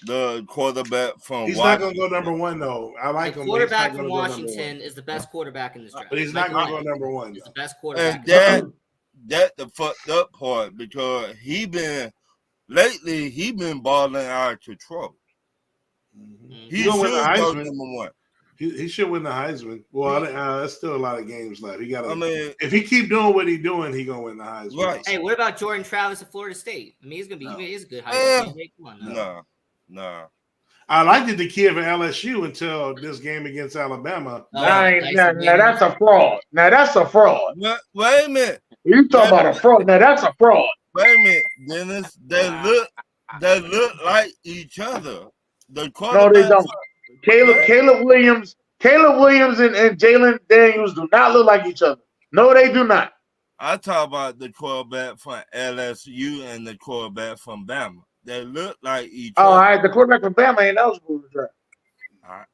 the quarterback from He's Washington. not going to go number one, though. I like The him. quarterback but from he's not gonna go number Washington is the best quarterback in this draft. But he's not going to go number one. He's the best quarterback. And that the fucked up part because he been balling out of control. He He'll should win the go Heisman. number one. He should win the Heisman. Well, that's still a lot of games left. He got. I mean, if he keep doing what he's doing, he gonna win the Heisman. Right. Hey, what about Jordan Travis of Florida State? I mean, he's gonna be he's a good Heisman candidate. Come on now. Nah. I liked the kid from LSU until this game against Alabama. Now that's a fraud. Now that's a fraud. Wait a minute. You talking about a fraud? Now that's a fraud. Wait a minute, Dennis. They look like each other. The No, they don't. Caleb Williams and Jalen Daniels do not look like each other. No, they do not. I talk about the quarterback from LSU and the quarterback from Bama. They look like each other. All right, the quarterback from Bama ain't eligible to draft.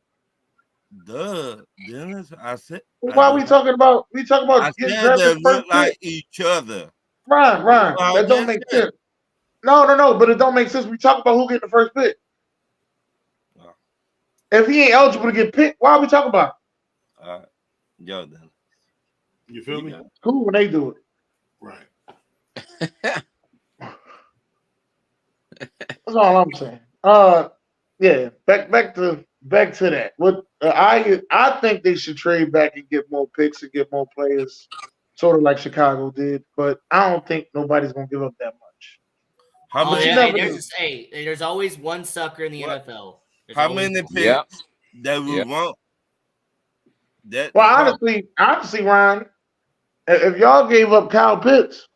Dennis, I said. Why are we talking about? We talking about I getting said drafted they first look like pick. each other. Ron, that don't make sense. No, but it don't make sense. We talk about who getting the first pick. If he ain't eligible to get picked, why are we talking about it? Yo, then. You feel me? Cool when they do it. Right. That's all I'm saying. Yeah. Back to that. What I think they should trade back and get more picks and get more players, sort of like Chicago did. But I don't think nobody's gonna give up that much. There's always one sucker in the NFL. How many picks that we want? Well, honestly, Ryan, if y'all gave up Kyle Pitts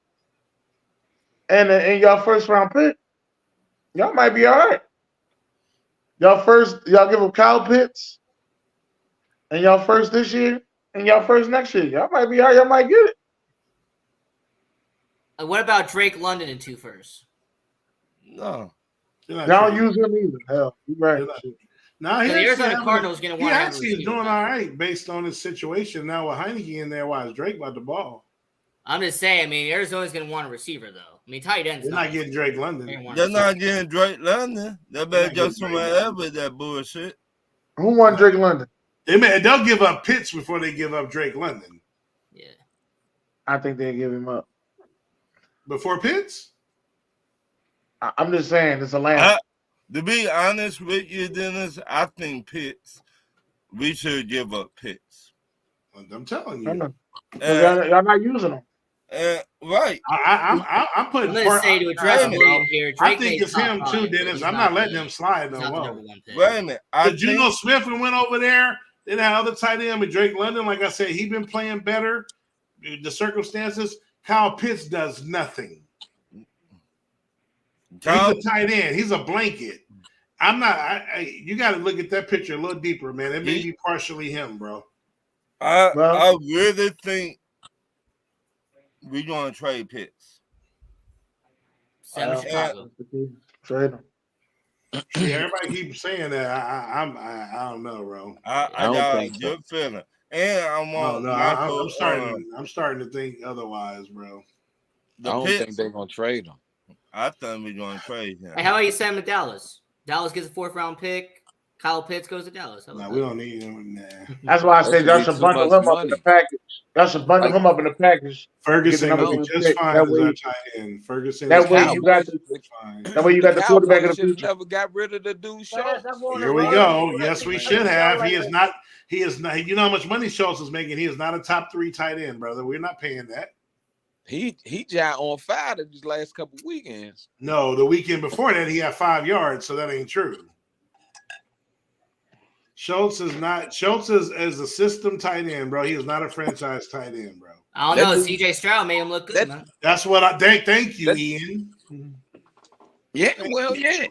and y'all first round pick, y'all might be all right. Y'all give up Kyle Pitts and y'all first this year and y'all first next year. Y'all might be all right. Y'all might get it. What about Drake London in 2 firsts? No. Y'all don't use him either. Hell, you right. Now the Arizona Cardinals going to want to have actually is doing all right based on his situation now with Heineke in there. Why is Drake about the ball? I'm just saying. I mean, Arizona's going to want a receiver though. I mean, tight ends. They're not getting Drake London. They're not getting Drake London. They better just come out with that bullshit. Who won Drake London? They'll give up Pitts before they give up Drake London. Yeah, I think they'll give him up before Pitts. I'm just saying it's a land. To be honest with you, Dennis, I think Pitts. We should give up Pitts. I'm telling you, y'all not using them. Right. I'm putting. I'm going to say to address him here. I think it's him too, Dennis. I'm not letting him slide no more. Wait a minute. Geno Smith went over there. Then that other tight end with Drake London. Like I said, he been playing better. The circumstances. Kyle Pitts does nothing. He's a tight end. He's a blanket. I'm not. You got to look at that picture a little deeper, man. It may be partially him, bro. I really think we're going to trade Pitts. Trade him. Yeah, everybody keeps saying that. I don't know, bro. I got a good feeling, and I'm starting to think otherwise, bro. I don't think they're gonna trade him. I think we're gonna trade him. Hey, how about you send him to Dallas? Dallas gets a 4th round pick. Kyle Pitts goes to Dallas. No, we don't need him. Nah. That's why I That said should y'all be should too bundle much him up in the money. package. Y'all should bundle Like him up in the package. Get the Ferguson number gonna be 1 just pick. fine That as our way, tight end. Ferguson that is way fine. you got Cowboys, the Fine. that way you got the quarterback of the should have future. never got rid of the dude Yes, Schultz. I want Here to we run. go. Yes, we Man. should have. He is not. He is not. You know how much money Schultz is making. He is not a top 3 tight end, brother. We're not paying that. He just on fire these last couple weekends. No, the weekend before that he had 5 yards, so that ain't true. Schultz is not. Schultz is a system tight end, bro. He is not a franchise tight end, bro. I don't know. CJ Stroud made him look good, man. That's what I think. Thank you, Ian. Yeah, well, yeah.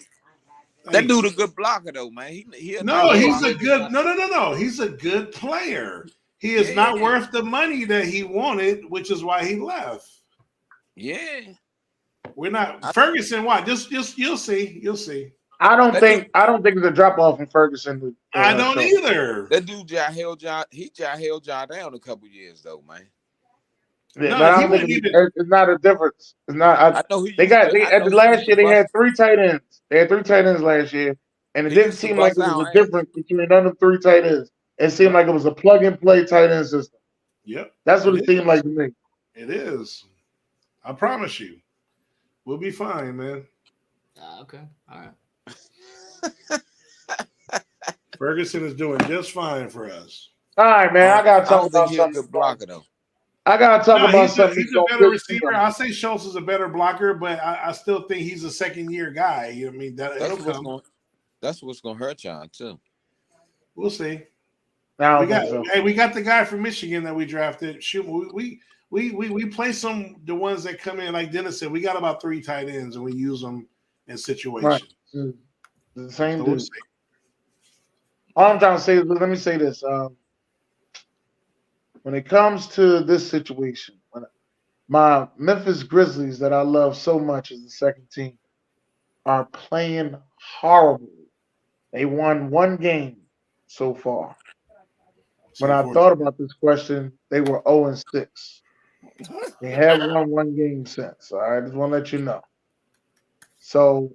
That dude a good blocker though, man. He's a good. No. He's a good player. He is not worth the money that he wanted, which is why he left. Yeah. We're not Ferguson. Why? Just you'll see. You'll see. I don't think it's a drop off from Ferguson. I don't either. That dude held John down a couple years though, man. Yeah, no, but I don't think it's not a difference. It's not. I know last year they had 3 tight ends. They had 3 tight ends last year, and it didn't seem like it was a difference between none of the 3 tight ends. It seemed like it was a plug and play tight end system. Yep, that's what it seemed like to me. It is. I promise you, we'll be fine, man. Okay, all right. Ferguson is doing just fine for us. All right, man. I gotta talk about something. something. Good blocker though. I gotta talk about something. He's a better receiver. I say Schultz is a better blocker, but I still think he's a second-year guy. You know what I mean? That's what's gonna hurt y'all too. We'll see. We got the guy from Michigan that we drafted. Shoot, we play the ones that come in, like Dennis said. We got about 3 tight ends, and we use them in situations. Right. The same dude. All I'm trying to say is, let me say this. When it comes to this situation, my Memphis Grizzlies that I love so much as the second team are playing horrible. They won 1 game so far. When I thought about this question, they were 0-6. They have won 1 game since. All right, just want to let you know. So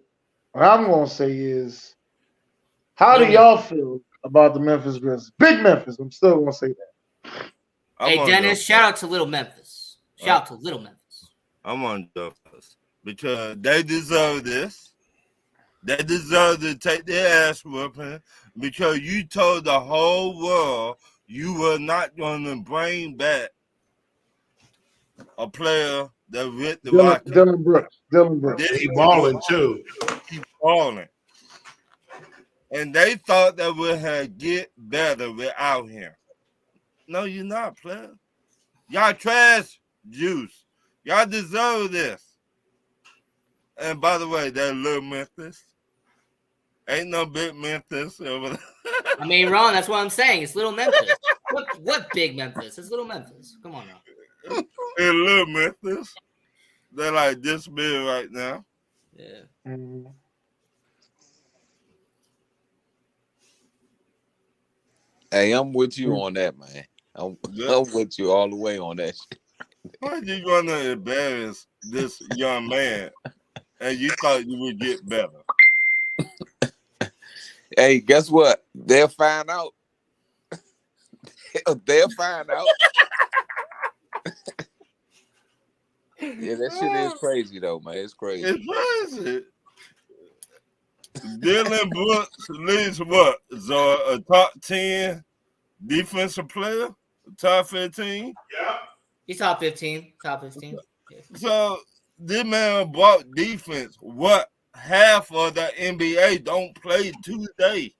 what I'm going to say is, how do y'all feel about the Memphis Grizzlies? Big Memphis. I'm still going to say that. Hey, Dennis, shout out to Little Memphis. Shout out to Little Memphis. I'm on Memphis because they deserve this. They deserve to take their ass whooping because you told the whole world you were not going to bring back a player that with the Dylan Brooks. He balling too. He balling. And they thought that we had get better without him. No, you're not, player. Y'all trash juice. Y'all deserve this. And by the way, that little Memphis. Ain't no big Memphis over there. I mean, Ron, that's what I'm saying. It's Little Memphis. What big Memphis? It's Little Memphis. Come on now. It's little Memphis. They're like this big right now. Yeah. Mm-hmm. Hey, I'm with you on that, man. I'm with you all the way on that shit. Why are you going to embarrass this young man and you thought you would get better? Hey, guess what? They'll find out. They'll find out. Yeah, that shit is crazy, though, man. It's crazy. It's crazy. Dylan Brooks leads what? Zor, a top 10 defensive player? Top 15? Yeah. He's top 15. Top 15. Yeah. So, this man brought defense. What? Half of the NBA don't play Tuesday.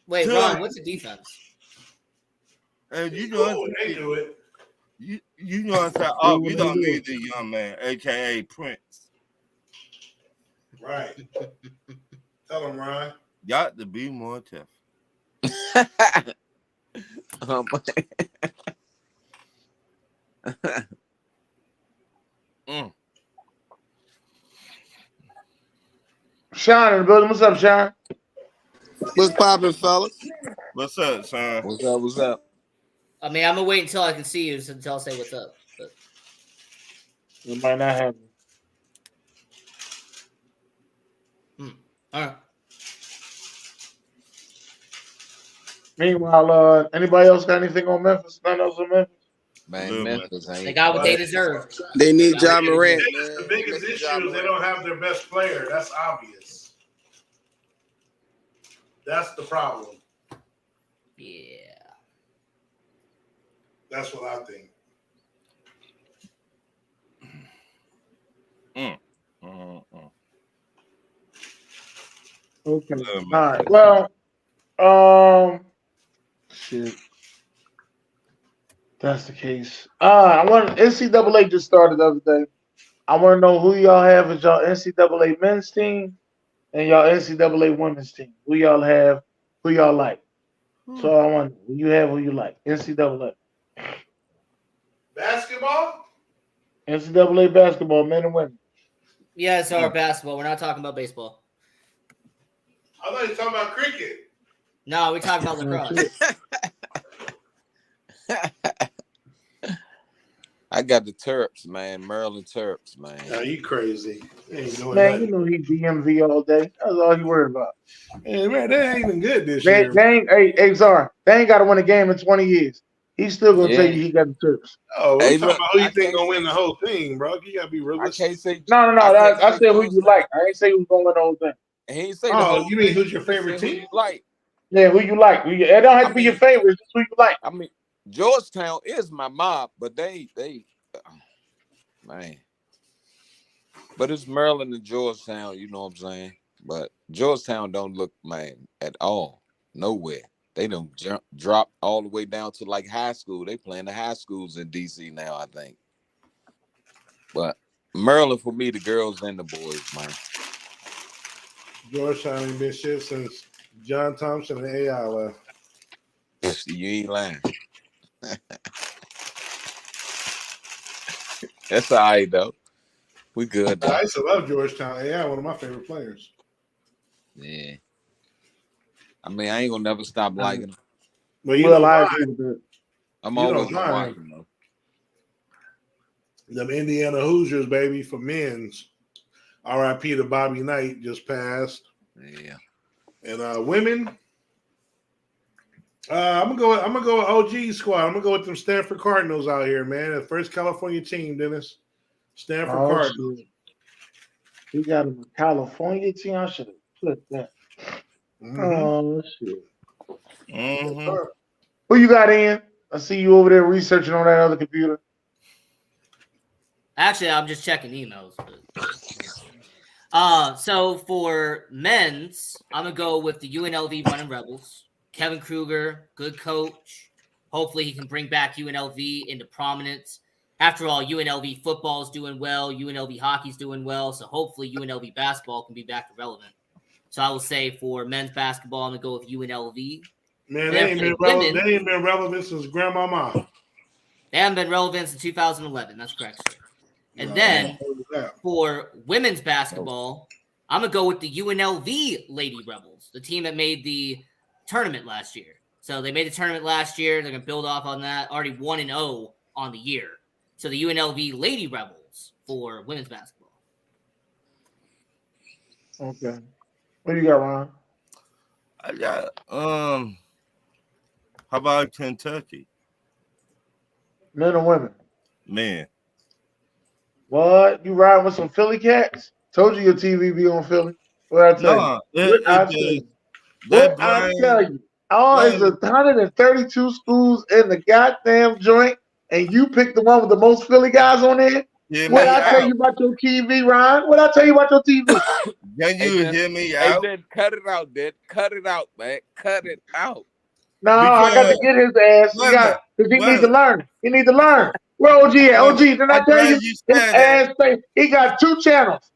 Wait, Ron, what's the defense? And you know they do it. You know what I'm saying? Oh, we don't need the young man, aka Prince. Right. Tell him, Ron. Got to be more tough. Sean in the building. What's up, Sean? What's poppin', fellas? What's up, son? What's up? I mean, I'm gonna wait until I can see you until I'll say what's up. But it might not happen. All right. Meanwhile, anybody else got anything on Memphis? None else on Memphis? Man, Memphis ain't. They got what they deserved. They need Got what John they Morant, deserved. man. The biggest issue is they don't have their best player. That's obvious. That's the problem. Yeah. That's what I think. Okay. All right. Well, shit. That's the case. I want NCAA just started the other day. I want to know who y'all have as y'all NCAA men's team and y'all NCAA women's team. Who y'all have? Who y'all like? So I want who you have, who you like. NCAA. Basketball? NCAA basketball, men and women. Yeah, it's our basketball. We're not talking about baseball. I thought you were talking about cricket. No, we're talking about lacrosse. I got the Terps, man. Maryland Terps, man. Nah, you crazy. Ain't doing Man, nothing. you know he DMV all day. That's all he worried about. Yeah, man, they ain't even good this They year. ain't, hey, Czar, they ain't got to win a game in 20 years. He's still gonna tell you he got the Terps. Oh, we Hey, talking look, about who you I think can't gonna win say- the whole thing, bro. You gotta be I realistic. can't say. No. I can't I say said who you Georgetown. like. I ain't say who's gonna win the whole thing. He ain't say the Oh, whole you mean thing. who's your He said favorite who team? you like. Yeah, who you like? It don't have to be your favorite. It's just who you like. I mean, Georgetown is my mob, but they, man. But it's Maryland and Georgetown, you know what I'm saying? But Georgetown don't look, man, at all. Nowhere. They don't drop all the way down to like high school. They playing the high schools in D.C. now, I think. But Maryland, for me, the girls and the boys, man. Georgetown ain't been shit since John Thompson and AI left. You ain't lying. That's all right, though. We good, though. I used to love Georgetown. AI, one of my favorite players. Yeah. I mean, I ain't gonna never stop liking them. But you Well, know I why? agree with that. I'm You always know gonna why? watch them, though. Them Indiana Hoosiers, baby, for men's. R.I.P. to Bobby Knight just passed. Yeah. And women, I'm gonna go with OG squad. I'm gonna go with them Stanford Cardinals out here, man. The first California team, Dennis. Stanford Oh, Cardinals. shit. We got him a California team. I should have put that. Mm-hmm. Oh, shit. Mm-hmm. Who you got in? I see you over there researching on that other computer. Actually, I'm just checking emails. So for men's, I'm gonna go with the UNLV Running Rebels. Kevin Kruger, good coach. Hopefully, he can bring back UNLV into prominence. After all, UNLV football is doing well. UNLV hockey's doing well. So hopefully, UNLV basketball can be back to relevant. So I will say for men's basketball, I'm gonna go with UNLV. Man, And they then ain't for been the women, relevant. They ain't been relevant since Grandmama. they haven't been relevant since 2011. That's correct, sir. And No, then yeah. for women's basketball, I'm going to go with the UNLV Lady Rebels, the team that made the tournament last year. So they made the tournament last year. They're going to build off on that. Already 1-0 on the year. So the UNLV Lady Rebels for women's basketball. Okay. What do you got, Ron? I got how about Kentucky? Men or women? Man. What? You riding with some Philly cats? Told you your TV be on Philly. What I tell No, you? it I does. tell you? They What I blame- tell you? Oh, it's 132 schools in the goddamn joint, and you pick the one with the most Philly guys on there? Hear What me I tell out. you about your TV, Ron? What I tell you about your TV? Can you hear me Hey, out? then cut it out, Dad. Cut it out, man. Cut it out. No, I got to get his ass. He got because he need to learn. He need to learn. Where OG at? OG, didn't I tell you? His ass thing. He got 2 channels.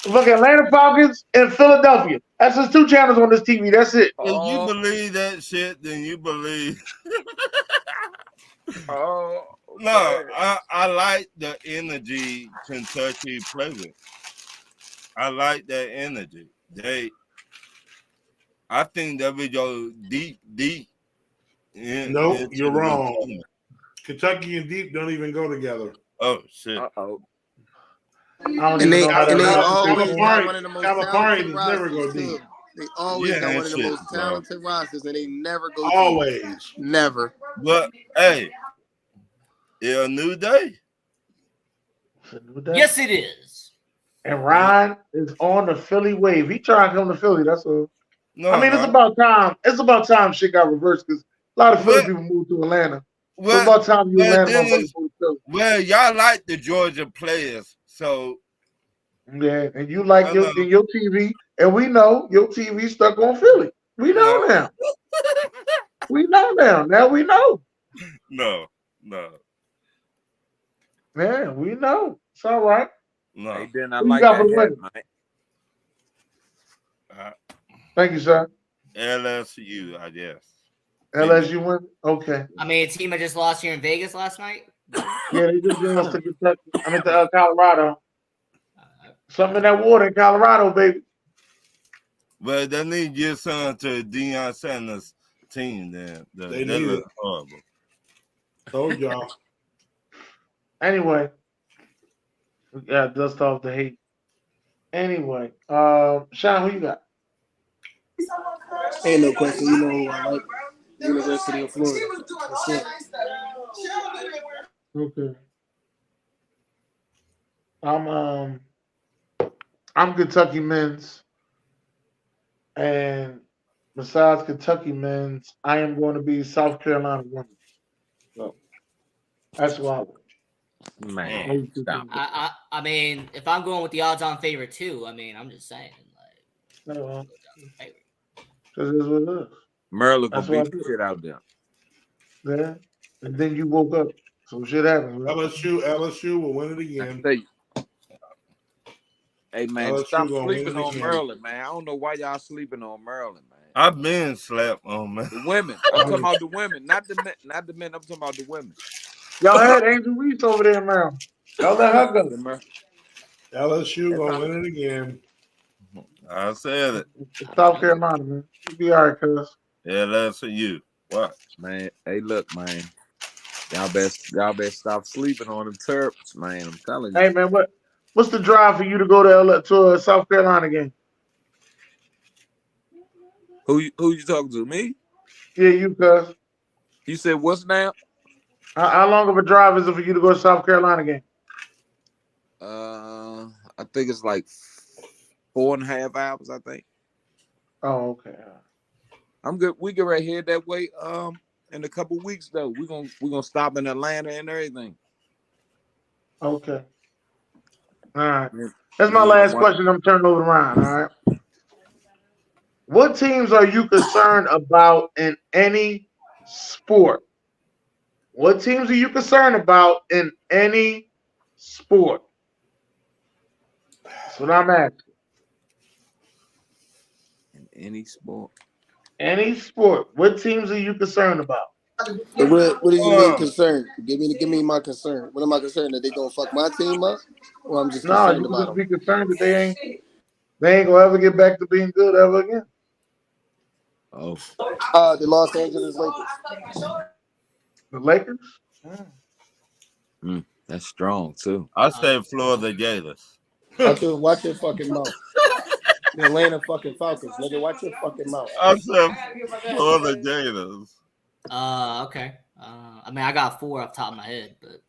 Look, Atlanta Falcons and Philadelphia. That's his 2 channels on this TV. That's it. If you believe that shit, then you believe. Oh no, I like the energy Kentucky play with. I like that energy. I think that we go deep. Nope, you're wrong. Kentucky and deep don't even go together. Oh shit. Uh-oh. I don't even know how that they works. always have one of the most Calipari talented never go rises deep. too. They always Yeah, got one that of the shit, most bro. talented rosters, and they never go deep. Always. Never. But hey, it's a new day. It's a new day. Yes, it is. And Ryan is on the Philly wave. He trying to come to Philly. That's all. No, I mean, it's about time. It's about time shit got reversed because a lot of Philly people moved to Atlanta. So it's about time you Atlanta motherfuckers moved to Philly. Well, y'all like the Georgia players, so yeah, and you like your TV, and we know your TV stuck on Philly. We know now. We know now. Now we know. No. Yeah, we know. It's all right. No. Hey, then I Who you like got for that the hat, winner? man. Thank you, sir. LSU, I guess. LSU win? Okay. I mean, a team I just lost here in Vegas last night. Yeah, they just lost to Kentucky. I mean, to Colorado. Something in that water in Colorado, baby. Well, they need to get some to Deion Sanders' team. Then They that need look it. horrible. Told y'all. Anyway, we got dust off the hate. Anyway, Sean, who you got? Ain't no question. You know who I like. University of Florida. That's it. Okay. I'm Kentucky men's, and besides Kentucky men's, I am going to be South Carolina women's. So that's why I went. Man, stop. I mean, if I'm going with the odds-on favorite too, I mean, I'm just saying, like, No, because it's what it is. Merle gonna That's why beat the shit out there. Yeah, and then you woke up. Some shit happened. Right? LSU will win it again. Hey man, LSU stop gonna win sleeping it on again. Maryland, man. I don't know why y'all sleeping on Maryland, man. I've been slept on, man. The women. I'm talking about the women, not the men. Not the men. I'm talking about the women. Y'all had Angel Reese over there, man. Y'all let her go. LSU gonna win it again. I said it. South Carolina, man. You be all right, cuz. LSU. What? Man, hey, look, man. Y'all best stop sleeping on them Terps, man. I'm telling you. Hey, man, what's the drive for you to go to South Carolina game? Who you talking to? Me? Yeah, you, cuz. You said what's now? How long of a drive is it for you to go to South Carolina game? I think it's like 4.5 hours. I think. Oh, okay. I'm good. We get right here that way. In a couple weeks though, we're gonna stop in Atlanta and everything. Okay. All right. That's my last question. I'm turning over around. All right. What teams are you concerned about in any sport? What teams are you concerned about in any sport? That's what I'm asking. In any sport. Any sport. What teams are you concerned about? What do you mean concerned? Give me my concern. What am I concerned that they gonna fuck my team up? Or I'm just No, concerned you about just them? be concerned that they ain't gonna ever get back to being good ever again. Oh. The Los Angeles Lakers. The Lakers? That's strong too. I say Florida Gators. Watch your fucking mouth. The Atlanta fucking Falcons, nigga. Watch your fucking mouth. I said Florida Gators. Okay. I mean, I got 4 off the top of my head, but.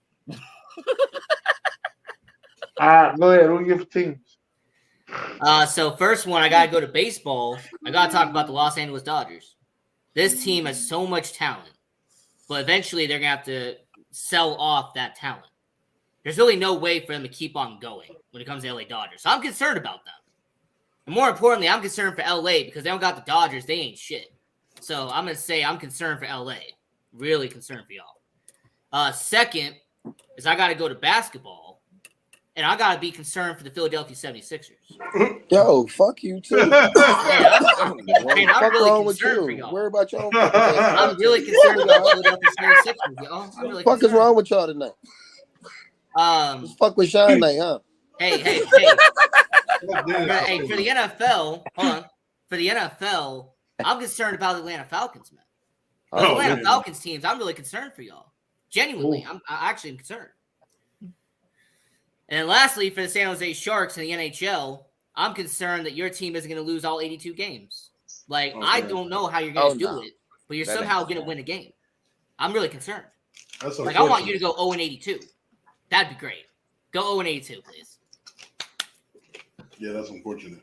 All right, go ahead. Who are your teams? So first one, I gotta go to baseball. I gotta talk about the Los Angeles Dodgers. This team has so much talent, but eventually they're gonna have to sell off that talent. There's really no way for them to keep on going when it comes to LA Dodgers. So I'm concerned about them. And more importantly, I'm concerned for LA because they don't got the Dodgers. They ain't shit. So I'm gonna say I'm concerned for LA. Really concerned for y'all. Second is I gotta go to basketball. And I gotta be concerned for the Philadelphia 76ers. Yo, fuck you too. I'm Fuck really wrong with concerned you? for y'all. Worry about your own fucking ass. I'm really concerned about Philadelphia 76ers, y'all. I'm really Fuck is concerned. wrong with y'all tonight? Just fuck with Sean night, huh? Hey. For the NFL, hold on. For the NFL, I'm concerned about the Atlanta Falcons, man. The Atlanta Falcons teams, I'm really concerned for y'all. Genuinely, I actually am concerned. And then lastly, for the San Jose Sharks in the NHL, I'm concerned that your team isn't going to lose all 82 games. Like, Okay. I don't know how you're going to do no. it, but you're That somehow ain't going to win a game. I'm really concerned. That's Like, I want you to go 0-82. That'd be great. Go 0-82, please. Yeah, that's unfortunate.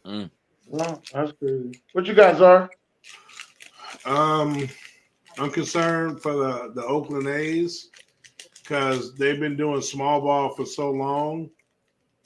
Well, that's crazy. What you guys are? I'm concerned for the Oakland A's because they've been doing small ball for so long,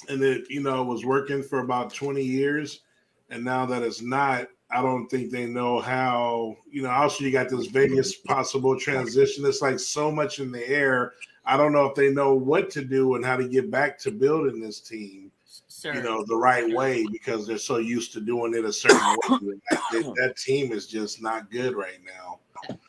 and it was working for about 20 years, and now that it's not, I don't think they know how. Also you got this Vegas possible transition. It's like so much in the air. I don't know if they know what to do and how to get back to building this team, Sir. the right way, because they're so used to doing it a certain way. That team is just not good right now.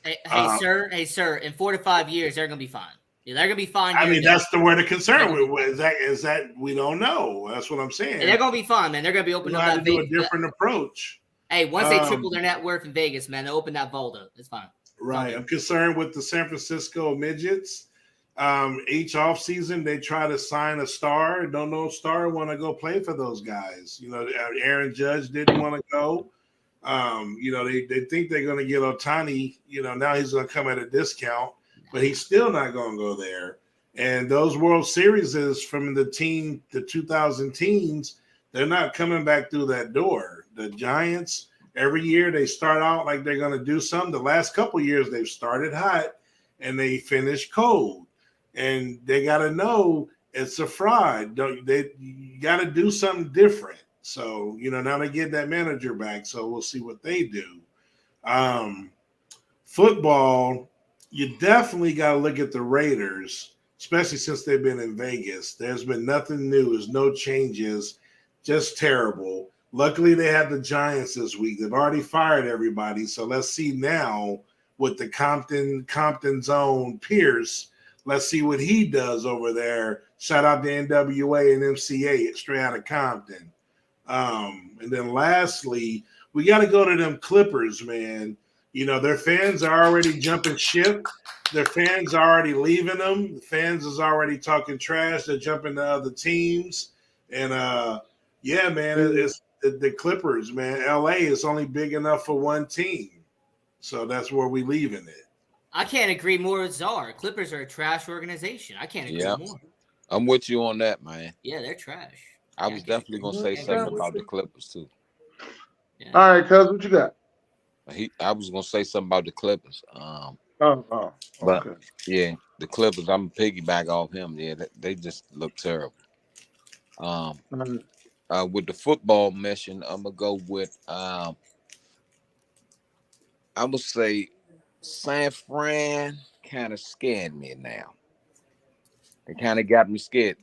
Hey, sir. In 4 to 5 years, they're gonna be fine. Yeah, they're gonna be fine. I mean, that's the word of concern. Is that we don't know. That's what I'm saying. And they're gonna be fine, man. They're gonna be opening up that do a different approach. Hey, once they triple their net worth in Vegas, man, they open that vault up. It's fine. Right. I'm concerned with the San Francisco Midgets. Each offseason, they try to sign a star. Don't know star want to go play for those guys. Aaron Judge didn't want to go. They think they're going to get Ohtani. Now he's going to come at a discount, but he's still not going to go there. And those World Series is from the 2000 teams, they're not coming back through that door. The Giants, every year they start out like they're going to do something. The last couple years they've started hot and they finish cold. And they got to know it's a fraud. You got to do something different. So, now they get that manager back. So we'll see what they do. Football, you definitely got to look at the Raiders, especially since they've been in Vegas. There's been nothing new. There's no changes, just terrible. Luckily, they had the Giants this week. They've already fired everybody. So let's see now with the Compton's own Pierce. Let's see what he does over there. Shout out to NWA and ncaa straight out of Compton. And then lastly, we got to go to them Clippers, man. Their fans are already jumping ship. Their fans are already leaving them. The fans is already talking trash. They're jumping to other teams. And, yeah, man, it's the Clippers, man. LA is only big enough for one team. So that's where we leaving it. I can't agree more with Czar. Clippers are a trash organization. I can't agree more. I'm with you on that, man. Yeah, they're trash. I was definitely gonna say something about the Clippers too. Yeah. All right, cuz, what you got? I was gonna say something about the Clippers. Okay. But yeah, the Clippers. I'm gonna piggyback off him. Yeah, they just look terrible. With the football mission, I'm gonna go with. I would say San Fran kind of scared me now. It kind of got me scared.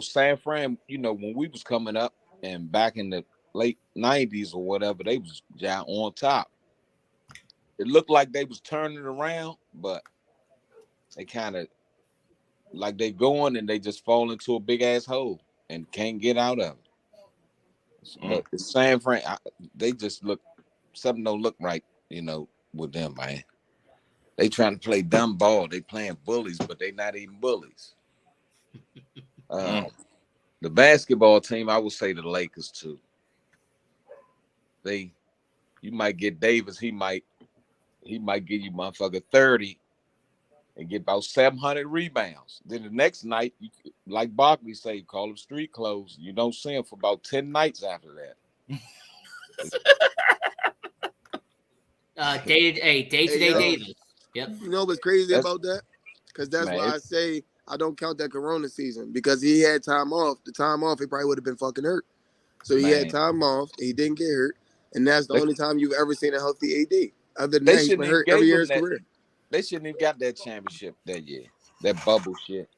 San Fran, when we was coming up and back in the late 90s or whatever, they was on top. It looked like they was turning around, but they kind of like they going and they just fall into a big ass hole and can't get out of it. But the San Fran, they just look, something don't look right, with them, man. They trying to play dumb ball. They playing bullies, but they not even bullies. The basketball team, I would say the Lakers too. You might get Davis. He might give you motherfucker 30 and get about 700 rebounds. Then the next night, like Barkley say, call them street clothes. You don't see him for about 10 nights after that. Day-to-day Davis. Yep. You know what's crazy about that? Because that's why I say I don't count that Corona season, because he had time off. The time off, he probably would have been fucking hurt. So he had time off. He didn't get hurt. And that's the only time you've ever seen a healthy AD. Other than that, he's been hurt every year of his career. They shouldn't even got that championship that year. That bubble shit.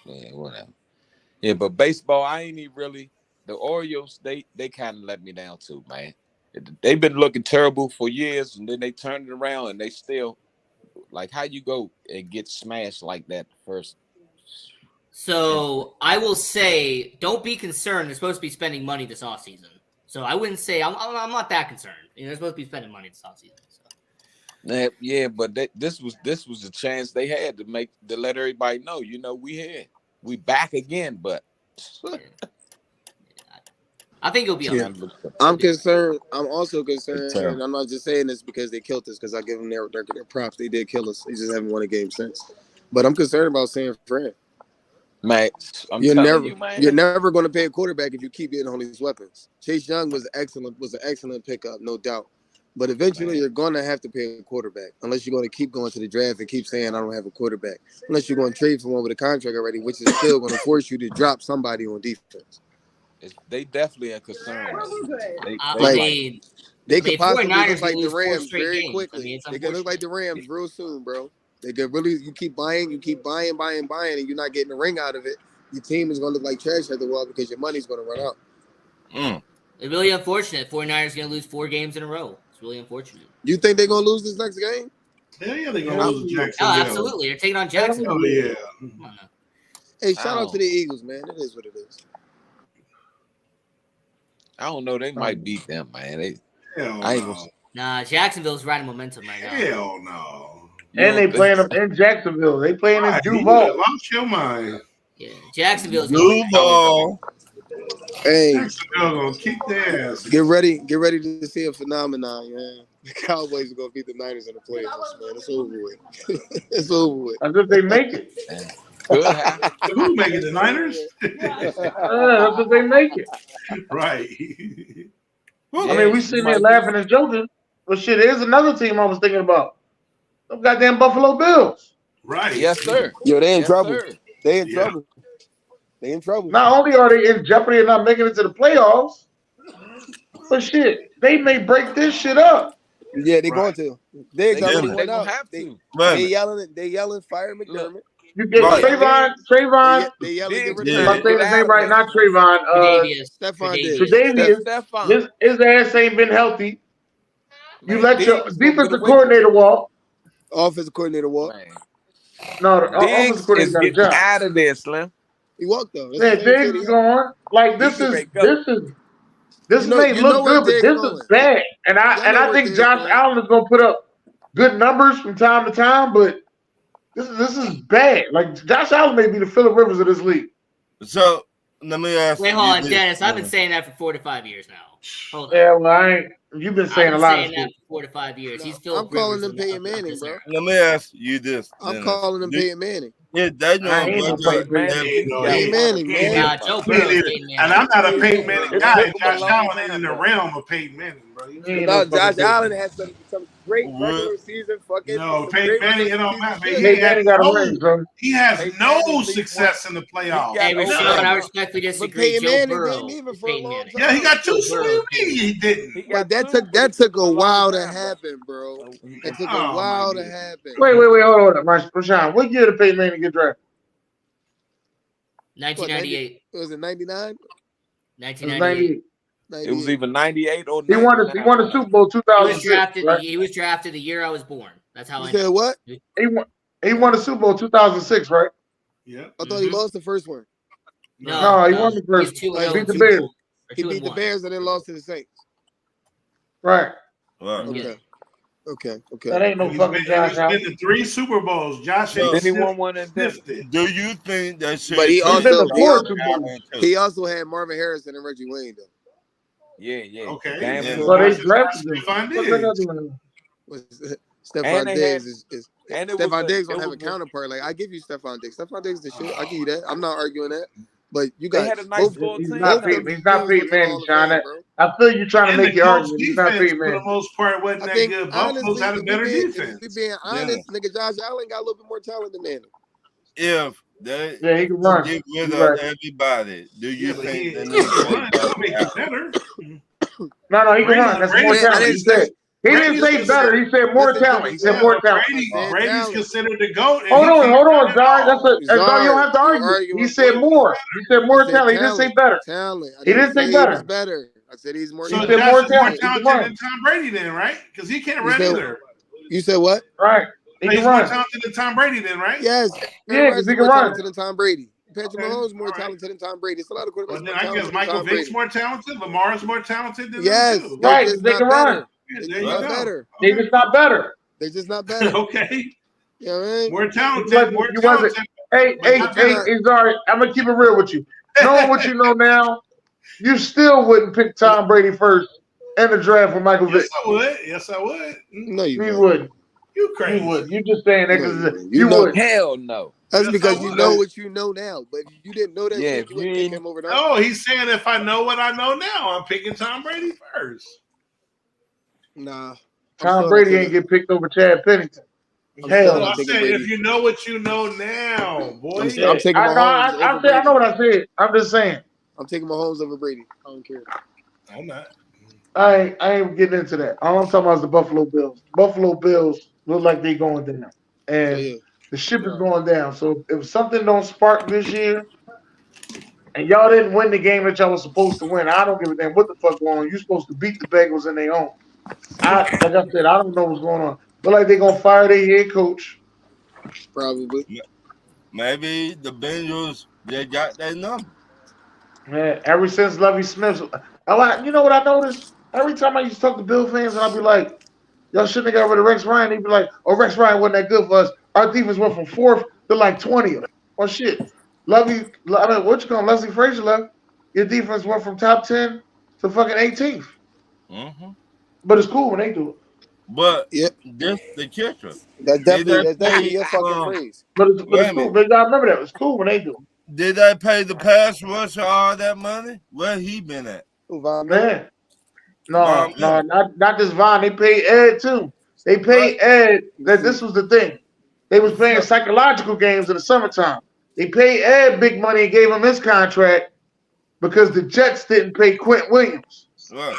Whatever. Yeah, but baseball, I ain't even really. The Orioles, they kind of let me down too, man. They've been looking terrible for years, and then they turned it around, and they still, like, how you go and get smashed like that first? So I will say, don't be concerned. They're supposed to be spending money this offseason. So I wouldn't say I'm not that concerned. They're supposed to be spending money this offseason. So. Yeah, but this was the chance they had to let everybody know. We back again, but I think he'll be Yeah. okay. I'm concerned. I'm also concerned, and I'm not just saying this because they killed us, because I give them their props. They did kill us. They just haven't won a game since. But I'm concerned about San Fran. Man, You're never going to pay a quarterback if you keep getting all these weapons. Chase Young was an excellent pickup, no doubt. But eventually, you're going to have to pay a quarterback unless you're going to keep going to the draft and keep saying I don't have a quarterback. Unless you're going to trade for one with a contract already, which is still going to force you to drop somebody on defense. They definitely are concerned. They could possibly look like the lose 4 Rams straight very games. quickly. I mean, They could look like the Rams real soon, bro. They could really. You keep buying, and you're not getting a ring out of it. Your team is going to look like trash after a while because your money's going to run out. It's really unfortunate. 49ers going to lose 4 games in a row. It's really unfortunate. You think they're going to lose this next game? Hell yeah, they're going to lose Jacksonville. Oh, absolutely. They're taking on Jacksonville. Oh, yeah. Come on now. Hey, shout out to the Eagles, man. It is what it is. I don't know. They might beat them, man. Nah, Jacksonville's riding momentum right now. Hell no. And they playing them in Jacksonville. They playing in Duval. Lost your mind. Yeah, Jacksonville's Duval. Hey, Jacksonville gonna kick their ass. get ready to see a phenomenon, man. The Cowboys are gonna beat the Niners in the playoffs, man. It's over with. It's over with. As if they make it. Who making the Niners? That's if they make it. Right. I mean, we sitting there laughing and joking, but shit, there's another team I was thinking about. Them goddamn Buffalo Bills. Right. Yes, sir. Yo, they in trouble. Sir. They in trouble. They in trouble. Not only are they in jeopardy of not making it to the playoffs, but shit, they may break this shit up. Yeah, they're going to. They gonna have to. They yelling, fire McDermott. You get Trayvon. They yelling, get rid If I say his name right, not Trayvon. Stephon Diggs. Tre'Davious. His ass ain't been healthy. You let your defensive coordinator walk. Offensive coordinator walk. No, the Diggs offensive is coordinator getting out of there, Slim. He walked though. Yeah, Diggs is going. Like this may look good, but this is bad. And I think Josh Allen is gonna put up good numbers from time to time, but this is bad. Like Josh Allen may be the Phillip Rivers of this league. So let me ask. Wait, hold on, Dennis. I've been saying that for 4 to 5 years now. Hold on. Yeah, well, I ain't. You've been saying a lot of that for 4 to 5 years. He's I'm calling him Peyton Manning, bro. Let me ask you this. I'm calling him Peyton Manning. Yeah, they know Peyton Manning, man. Nah, Joe Burrow, Peyton Manning. And I'm not a Peyton Manning guy. Josh Allen ain't in the realm of Peyton Manning, bro. No, Josh Allen has some great regular season fucking. No, Peyton Manning, it don't matter. He has no success in the playoffs. Hey, Rashawn, I respectfully disagree. Joe Burrow, Peyton Manning. Yeah, he got 2 Super He didn't. But that took a while to happen, bro. That took a while to happen. Wait, hold on, Rashawn. What year did Peyton Manning get drafted? 1998. Was it 99? 1998. It was either 98 or 99. He won the Super Bowl 2006. He was drafted the year I was born. That's how I know. What? He won the Super Bowl 2006, right? Yeah. I thought he lost the first one. No, he won the first. He beat the Bears. He beat the Bears and then lost to the Saints. Right. Okay. That ain't no fucking Josh Allen. He's been to 3 Super Bowls. Josh ain't won one and sniffed it. Do you think that shit? But he also had Marvin Harrison and Reggie Wayne though. Yeah. Okay. So they drafted him. Stephon Diggs Stephon Diggs don't have a counterpart. Like I give you Stephon Diggs. Stephon Diggs the shit. I give you that. I'm not arguing that. But you got had a nice team. He's not Peyton Manning, Sean. I feel you trying to make your argument. He's not Peyton Manning. For the most part, wasn't that good. Buffalo's had a better defense. If being honest, nigga, Josh Allen got a little bit more talent than Manning. If they he can run. Get rid of everybody, do you think they make it better? No, he can run. That's more talent. He didn't say better. He said more talent. He said more talent. Brady's considered the GOAT. Hold on, Zard. You don't have to argue. He said more. He said more talent. He didn't say better. He didn't say better. I said he's more. So he said Josh more is more talented than Tom Brady, then, right? Because he can't run either. You said what? Right. He's more talented than Tom Brady, then, right? Yes. Yeah, because he can run. Than Tom Brady. Patrick Mahomes more talented than Tom Brady. It's a lot of quarterbacks. Then I guess Michael Vick's more talented. Lamar's more talented than yes, them too. Right, they can run. There you go. Better. They're just not better. They're just not better. Okay. You know what I mean? More talented. More talented. Hey, Zari, I'm gonna keep it real with you. knowing what you know now, you still wouldn't pick Tom Brady first in the draft for Michael Vick. Yes, I would. No, you wouldn't. You crazy. You would. You just saying that No, because you know. would. Hell no. That's Yes, because I you would. know what you know now. But if you didn't know that Yeah, shit, you wouldn't pick him over that. No, he's saying if I know what I know now, I'm picking Tom Brady first. Nah. Tom Brady ain't get picked over Chad Pennington. Hell, I said if you know what you know now, boy. I'm taking Mahomes over Brady. I know what I said. I'm just saying. I'm taking Mahomes over Brady. I don't care. I'm not. I ain't getting into that. All I'm talking about is the Buffalo Bills. Buffalo Bills look like they going down. And the ship is going down. So if something don't spark this year, and y'all didn't win the game that y'all was supposed to win, I don't give a damn what the fuck going on. You're supposed to beat the Bengals in their own. Like I said, I don't know what's going on. But like they gonna fire their head coach. Probably. Maybe the Bengals, they got their number. Man, ever since Lovie Smith, you know what I noticed? Every time I used to talk to Bill fans, and I'd be like, y'all shouldn't have got rid of Rex Ryan. They'd be like, oh, Rex Ryan wasn't that good for us. Our defense went from 4th to like 20th. Well, shit. Leslie Frazier left. Your defense went from top 10 to fucking 18th. Mm-hmm. But it's cool when they do it. But this the kicker. That's definitely your fucking phrase. But it's cool. But y'all remember that. It's cool when they do it. Did they pay the pass rusher all that money? Where he been at? Man. No, not this Von. They paid Ed too. They paid Ed. This was the thing. They was playing psychological games in the summertime. They paid Ed big money and gave him his contract because the Jets didn't pay Quint Williams. Right.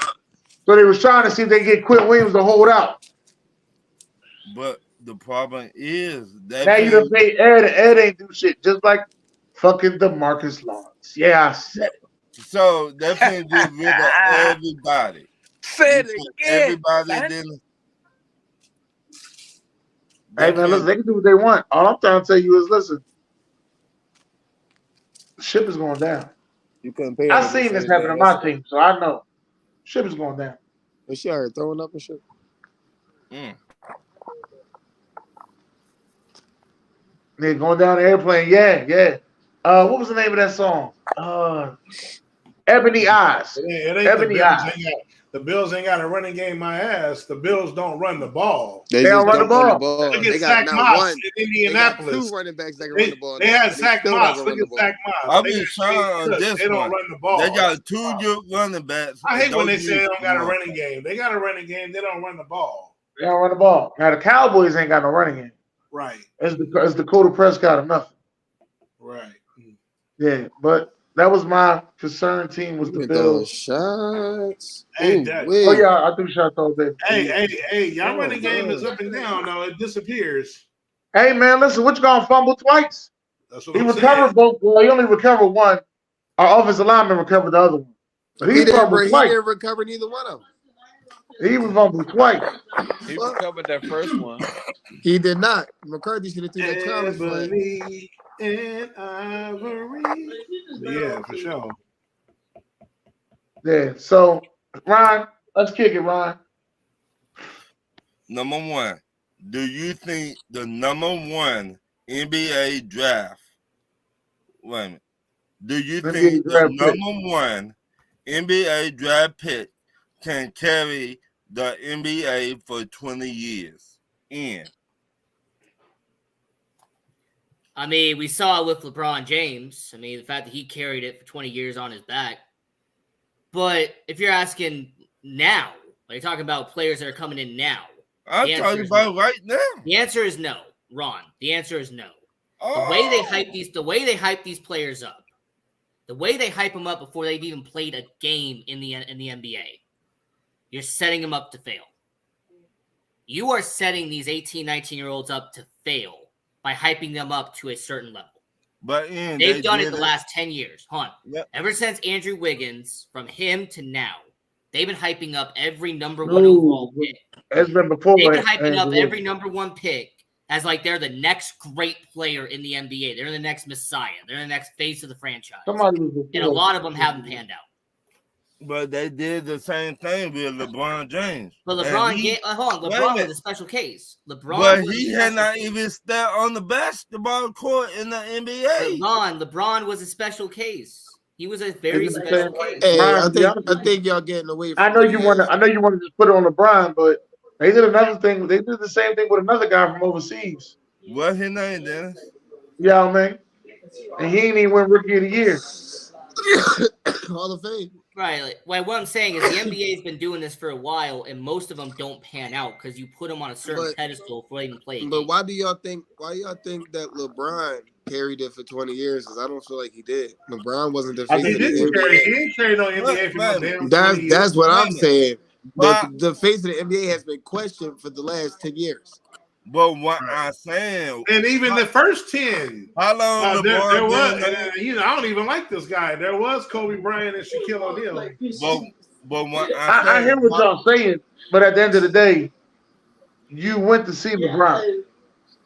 So they was trying to see if they get Quint Williams to hold out. But the problem is that now you done pay Ed, and Ed ain't do shit. Just like fucking DeMarcus Lawrence. Yeah, I said it. So that can get rid of everybody. Said it again. Everybody didn't. Hey man, listen, they can do what they want. All I'm trying to tell you is, listen, the ship is going down. You couldn't pay. I seen this happen to my team, so I know. Ship is going down. Is she already throwing up and shit? They're going down the airplane. Yeah. What was the name of that song? Ebony Eyes. It ain't Ebony Eyes. The Bills ain't got a running game. My ass. The Bills don't run the ball. They don't run the ball. Look at Zach Moss in Indianapolis. They got 2 running backs that can run the ball. They had Zach Moss. Look at Zach Moss. I'll be trying on this They don't one. run the ball. They got 2 good running backs. I hate when they say they don't got a running game. They got a running game. They don't run the ball. They don't run the ball. Now the Cowboys ain't got no running game. Right. It's Dakota Prescott or nothing. Right. Yeah, but that was my concern team was the Bills. Shots. Hey, I threw shots all day. Hey, y'all running game is up and down though. It disappears. Hey man, listen, what you gonna fumble twice? That's what He I'm recovered saying. both. Well, he only recovered one. Our offensive lineman recovered the other one. But he fumbled twice. He didn't recover neither one of them. He was fumbled twice. He recovered that first one. He did not. McCarthy should have threw that challenge flag. Ebony and Ivory. Yeah, for sure. Yeah. So Ryan, let's kick it, Ryan. Number 1. Do you think the number 1 NBA draft? Wait a minute. Do you think the number 1 NBA draft pick can carry the NBA for 20 years? I mean, we saw it with LeBron James. I mean, the fact that he carried it for 20 years on his back. But if you're asking now, like you're talking about players that are coming in now. I'm talking about right now. The answer is no, Ron. The answer is no. Oh. The way they hype these players up, the way they hype them up before they've even played a game in the NBA, you're setting them up to fail. You are setting these 18, 19-year-olds up to fail by hyping them up to a certain level. But they've done it the last 10 years. Hold on. Yep. Ever since Andrew Wiggins, from him to now, they've been hyping up every number 1 overall pick. It's been before. They've been hyping up every number 1 pick as like they're the next great player in the NBA. They're the next messiah. They're the next face of the franchise. And a lot of them haven't panned out. But they did the same thing with LeBron James. But LeBron was a special case. But he had not even stepped on the basketball court in the NBA. LeBron was a special case. He was a very special case. Hey, Brian, I think y'all getting away from I know you want to just put it on LeBron, but they did another thing. They did the same thing with another guy from overseas. What's his name, Dennis? You know what I mean? And he ain't even win Rookie of the Year. Hall of Fame. Right. Like, what I'm saying is the NBA has been doing this for a while, and most of them don't pan out because you put them on a certain pedestal before they even play. But why y'all think that LeBron carried it for 20 years? Because I don't feel like he did. LeBron wasn't the face of the NBA. He didn't carry no NBA for no damn 20 years. That's what I'm saying. The face of the NBA has been questioned for the last 10 years. But what I'm saying, and even the first 10, how long there was, I don't even like this guy. There was Kobe Bryant and Shaquille O'Neal. But what I hear what y'all saying, but at the end of the day, you went to see LeBron.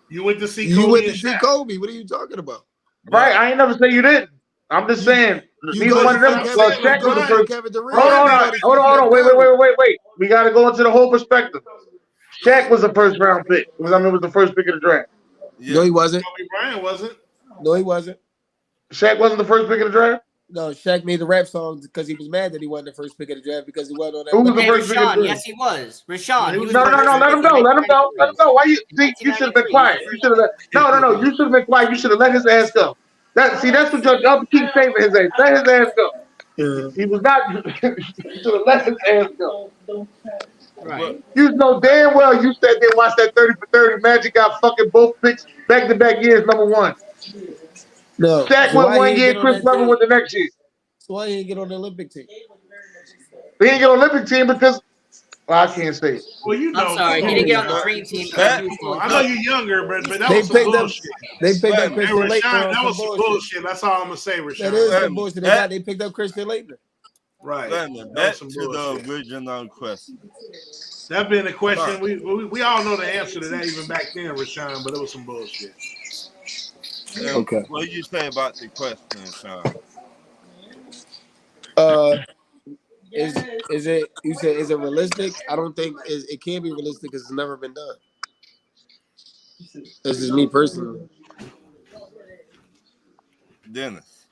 You went to see Kobe. You went to see Kobe. What are you talking about? Right, I ain't never say you didn't. I'm just saying neither one of them. Shaq was the first. Hold on, wait. We got to go into the whole perspective. Shaq was the first round pick. It was the first pick of the draft. Yeah. No, he wasn't. Kobe Bryant wasn't. No, he wasn't. Shaq wasn't the first pick of the draft? No, Shaq made the rap songs because he was mad that he wasn't the first pick of the draft because he wasn't on that. Who was the first pick of the draft? Yes, he was. Rashawn. No, let him go. Why you should have been quiet. You should have No. You should have been quiet. You should have let his ass go. That's what y'all keep saving his ass. Let his ass go. Yeah. He was not. You should have let his ass go. Right. You know damn well you sat there and watched that 30 for 30. Magic got fucking both picks back-to-back years, number one. No. Shaq went 1 year, Chris Webber went the next year. So why he didn't get on the Olympic team? He didn't get on the Olympic team because I can't say it. Well, you know. I'm sorry, he didn't get on the dream team. I know you're younger, but that was some bullshit. They picked up Christian Laettner. That was some bullshit. That's all I'm gonna say, Rashawn. That is some bullshit. They picked up Christian Laettner. Right. Back to the original question. That being the question, we all know the answer to that even back then, Rashawn, but it was some bullshit. Okay. What did you say about the question, Sean? Is it realistic? I don't think it can be realistic because it's never been done. This is me personally. Dennis.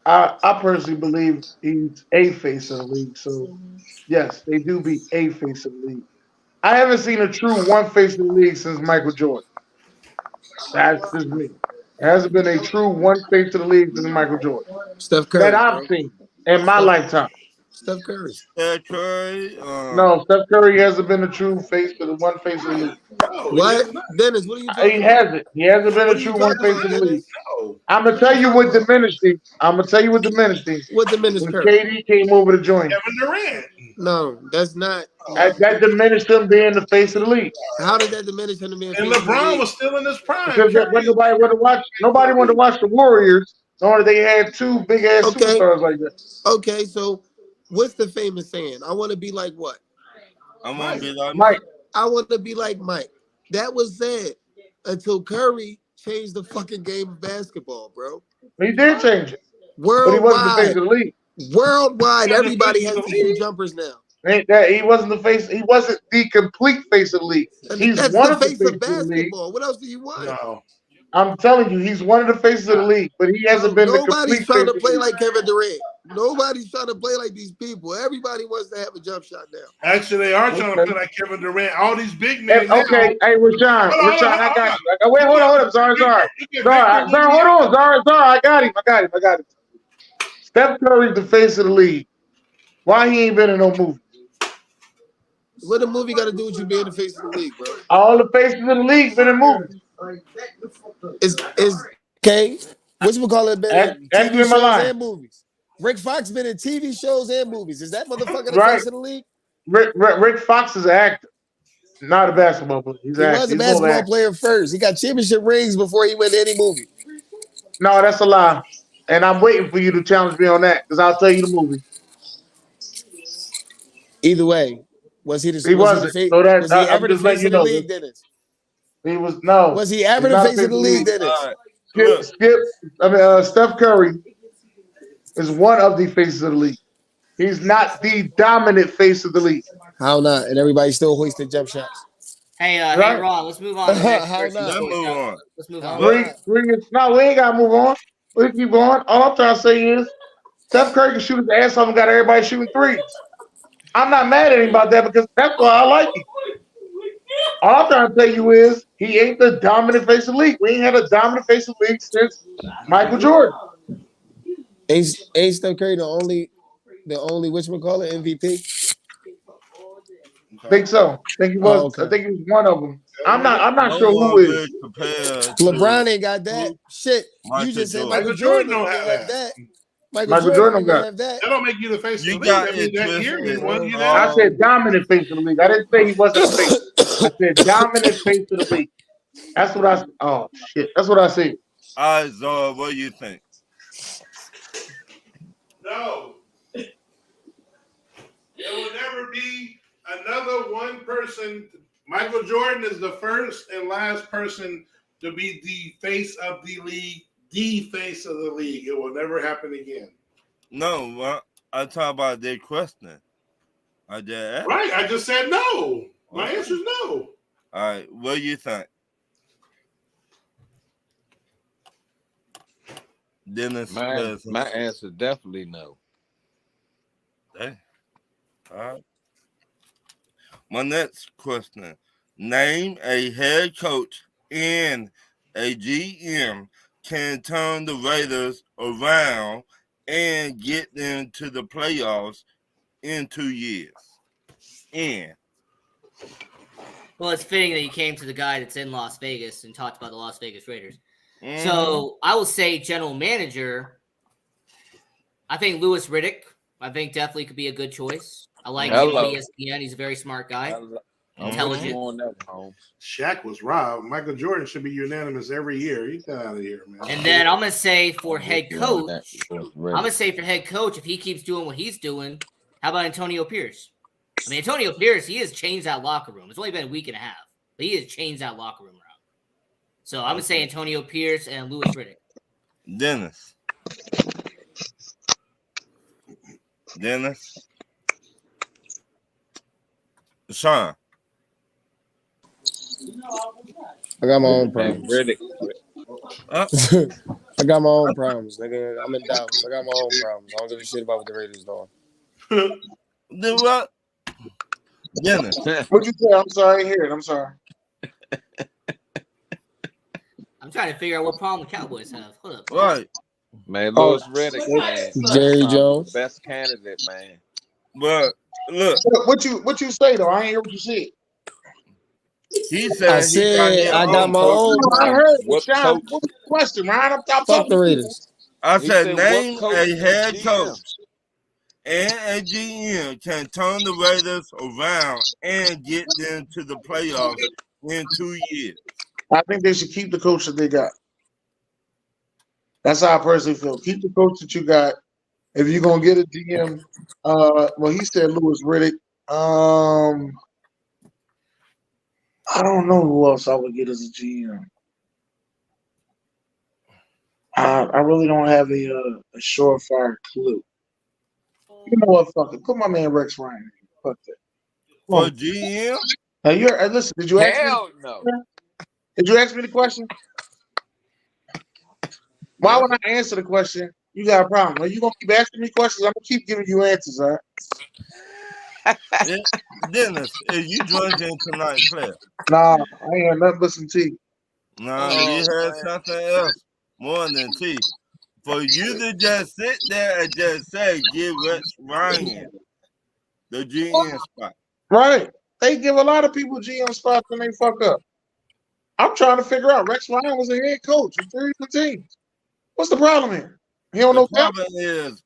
I personally believe he's a face of the league. So, yes, they do be a face of the league. I haven't seen a true one face of the league since Michael Jordan. That's just me. There hasn't been a true one face of the league since Michael Jordan. Steph Curry. That I've seen in my lifetime. Steph Curry. No, Steph Curry hasn't been a true face to the one face of the league. What? Dennis, what are you talking He hasn't. He hasn't been a true one face of the league. I'm gonna tell you what diminished him. What diminished when KD came over to join him. Kevin Durant. No, that's not. That diminished him being the face of the league. How did that diminish him being? And LeBron was still in his prime. Because nobody wanted to watch the Warriors. Nor they had two big ass superstars like that. Okay, so what's the famous saying? I want to be like what? I want to be like Mike. I want to be like Mike. That was said until Curry changed the fucking game of basketball, bro. He did change it. Worldwide, but he wasn't the face of the league. Worldwide, everybody has to shoot jumpers now. He wasn't the face. He wasn't the complete face of the league. He's one of the face of basketball. What else do you want? No. I'm telling you, he's one of the faces of the league, but he hasn't been the complete face. Nobody's trying to play like Kevin Durant. Nobody's trying to play like these people. Everybody wants to have a jump shot now. Actually, they are trying to play like Kevin Durant. All these big men. Okay, hey, Rashawn, I got you. Wait, hold on. Sorry, hold on. Sorry, I got him. Steph Curry's the face of the league. Why he ain't been in no movie? What the movie got to do with you being the face of the league, bro? All the faces of the league been in movies. Is okay. What you call it? Been in TV shows and movies. Rick Fox been in TV shows and movies. Is that motherfucker the face of the league? Rick Fox is an actor, not a basketball player. He was a basketball player first. He got championship rings before he went to any movie. No, that's a lie. And I'm waiting for you to challenge me on that because I'll tell you the movie. Either way, was he the? He wasn't. So that, was he ever the face of the league? Dennis? He was no. Was he ever the face of the league? Dennis? Steph Curry is one of the faces of the league. He's not the dominant face of the league. How not? And everybody still hoisting jump shots. Hey, Ron, let's move on. How not? Let's move on. No, we ain't gotta move on. We keep going. All I'm trying to say is Steph Curry can shoot his ass off and got everybody shooting threes. I'm not mad at him about that because that's why I like him. All I'm trying to tell you is he ain't the dominant face of the league. We ain't had a dominant face of the league since Michael Jordan. Ain't Steph Curry the only whatchamacallit MVP? Think so. Think he was. Oh, okay. I think he was one of them. I'm not No sure who one is. will compare LeBron to ain't got that. Shit. Michael You just said Jordan. Michael Michael Jordan Jordan don't didn't have have that. that. Michael Michael Jordan Jordan didn't got. have that. That don't make you the face of You the league. got That means it that year he twisted. won I unanimous. said dominant face of the league. I didn't say he wasn't a face. I said dominant face of the league. That's what I. Oh shit. That's what I said. All right, Zora, what do you think? No. There will never be another one person. Michael Jordan is the first and last person to be the face of the league. The face of the league. It will never happen again. No, well, I talk about their question. I just asked. Right. I just said no. My Okay. answer is no. All right, what do you think? Dennis, My answer definitely no. Hey. All right. My next question. Name a head coach and a GM can turn the Raiders around and get them to the playoffs in 2 years. And Well, it's fitting that you came to the guy that's in Las Vegas and talked about the Las Vegas Raiders. So I will say general manager. I think Louis Riddick. I think definitely could be a good choice. I like him on ESPN. He's a very smart guy. Intelligent. On that, Holmes. Shaq was robbed. Michael Jordan should be unanimous every year. Get out of here, man. And then I'm gonna say for head coach, if he keeps doing what he's doing, how about Antonio Pierce? I mean, Antonio Pierce, he has changed that locker room. It's only been a week and a half, but he has changed that locker room around. So I'm gonna say Antonio Pierce and Louis Riddick. Dennis. Sean. I got my own problems. I got my own problems, nigga. I'm in Dallas. I got my own problems. I don't give a shit about what the Raiders doing. Then what? Dennis. What'd you say? I'm sorry. I didn't hear it. I'm sorry. I'm trying to figure out what problem the Cowboys have. Hold up. Right. Man, Louis Riddick, man. Jerry Jones. The best candidate, man. But look. What you say though? I ain't hear what you said. He said I got my own. I heard What Sean. coach? What's the question, Ryan? I'm Fuck talking the to Raiders. I He said said, name what coach a head and coach and a GM can turn the Raiders around and get them to the playoffs in 2 years. I think they should keep the coach that they got. That's how I personally feel. Keep the coach that you got. If you're gonna get a GM, well, he said Louis Riddick. I don't know who else I would get as a GM. I really don't have a surefire clue. You know what? Fuck it. Put my man Rex Ryan in. Fuck that. For GM? Now listen. Did you ask me? Hell no. Did you ask me the question? Why would I answer the question? You got a problem. Are you gonna keep asking me questions? I'm gonna keep giving you answers, all right? Dennis, is you drinking tonight, player? Nah, I ain't had nothing but some tea. No, you had something else more than tea. For you to just sit there and just say, give Rex Ryan the GM spot. Right. They give a lot of people GM spots when they fuck up. I'm trying to figure out. Rex Ryan was a head coach of 3 different teams. What's the problem here? He don't know. The problem is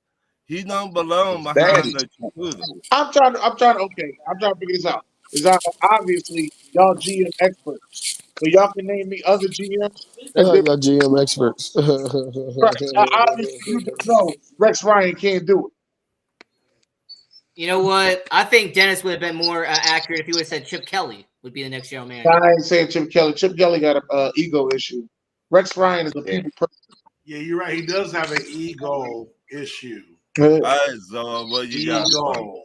he don't belong behind the computer. I'm trying to figure this out. Because obviously y'all GM experts. So y'all can name me other GMs. Y'all GM experts. Obviously you just know Rex Ryan can't do it. You know what? I think Dennis would have been more accurate if he would have said Chip Kelly would be the next general manager. I ain't saying Chip Kelly. Chip Kelly got a ego issue. Rex Ryan is a people person. Yeah, you're right. He does have an ego issue. All right, so what you got? Ego.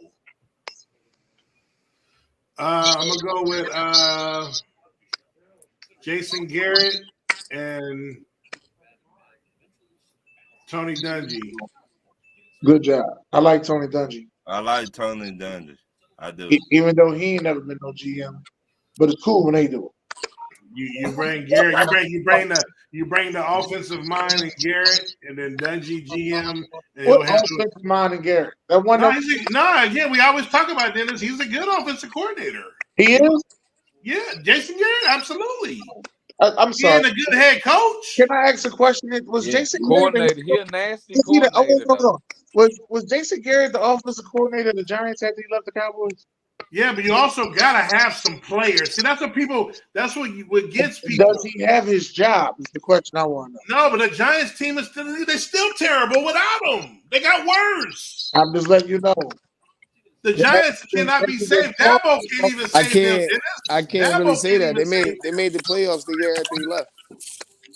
I'm gonna go with Jason Garrett and Tony Dungy. Good job. I like Tony Dungy. I like Tony Dungy. I do. Even though he ain't never been no GM, but it's cool when they do it. You bring Garrett. You bring the offensive mind in Garrett, and then Dungy GM. And What offensive mind in Garrett? That one. Again, we always talk about Dennis. He's a good offensive coordinator. He is. Yeah, Jason Garrett, absolutely. I'm sorry. He ain't a good head coach. Can I ask a question? Was Jason coordinator? Garrett? He a nasty coordinator. Was Jason Garrett the offensive coordinator of the Giants after he left the Cowboys? Yeah, but you also gotta have some players. See, that's what people. That's what gets people. Does he have his job? Is the question I want to know. No, but the Giants team is they're still terrible without him. They got worse. I'm just letting you know. The Giants cannot be saved. Dabo can't even save them. I can't really say that. They made the playoffs the year after he left.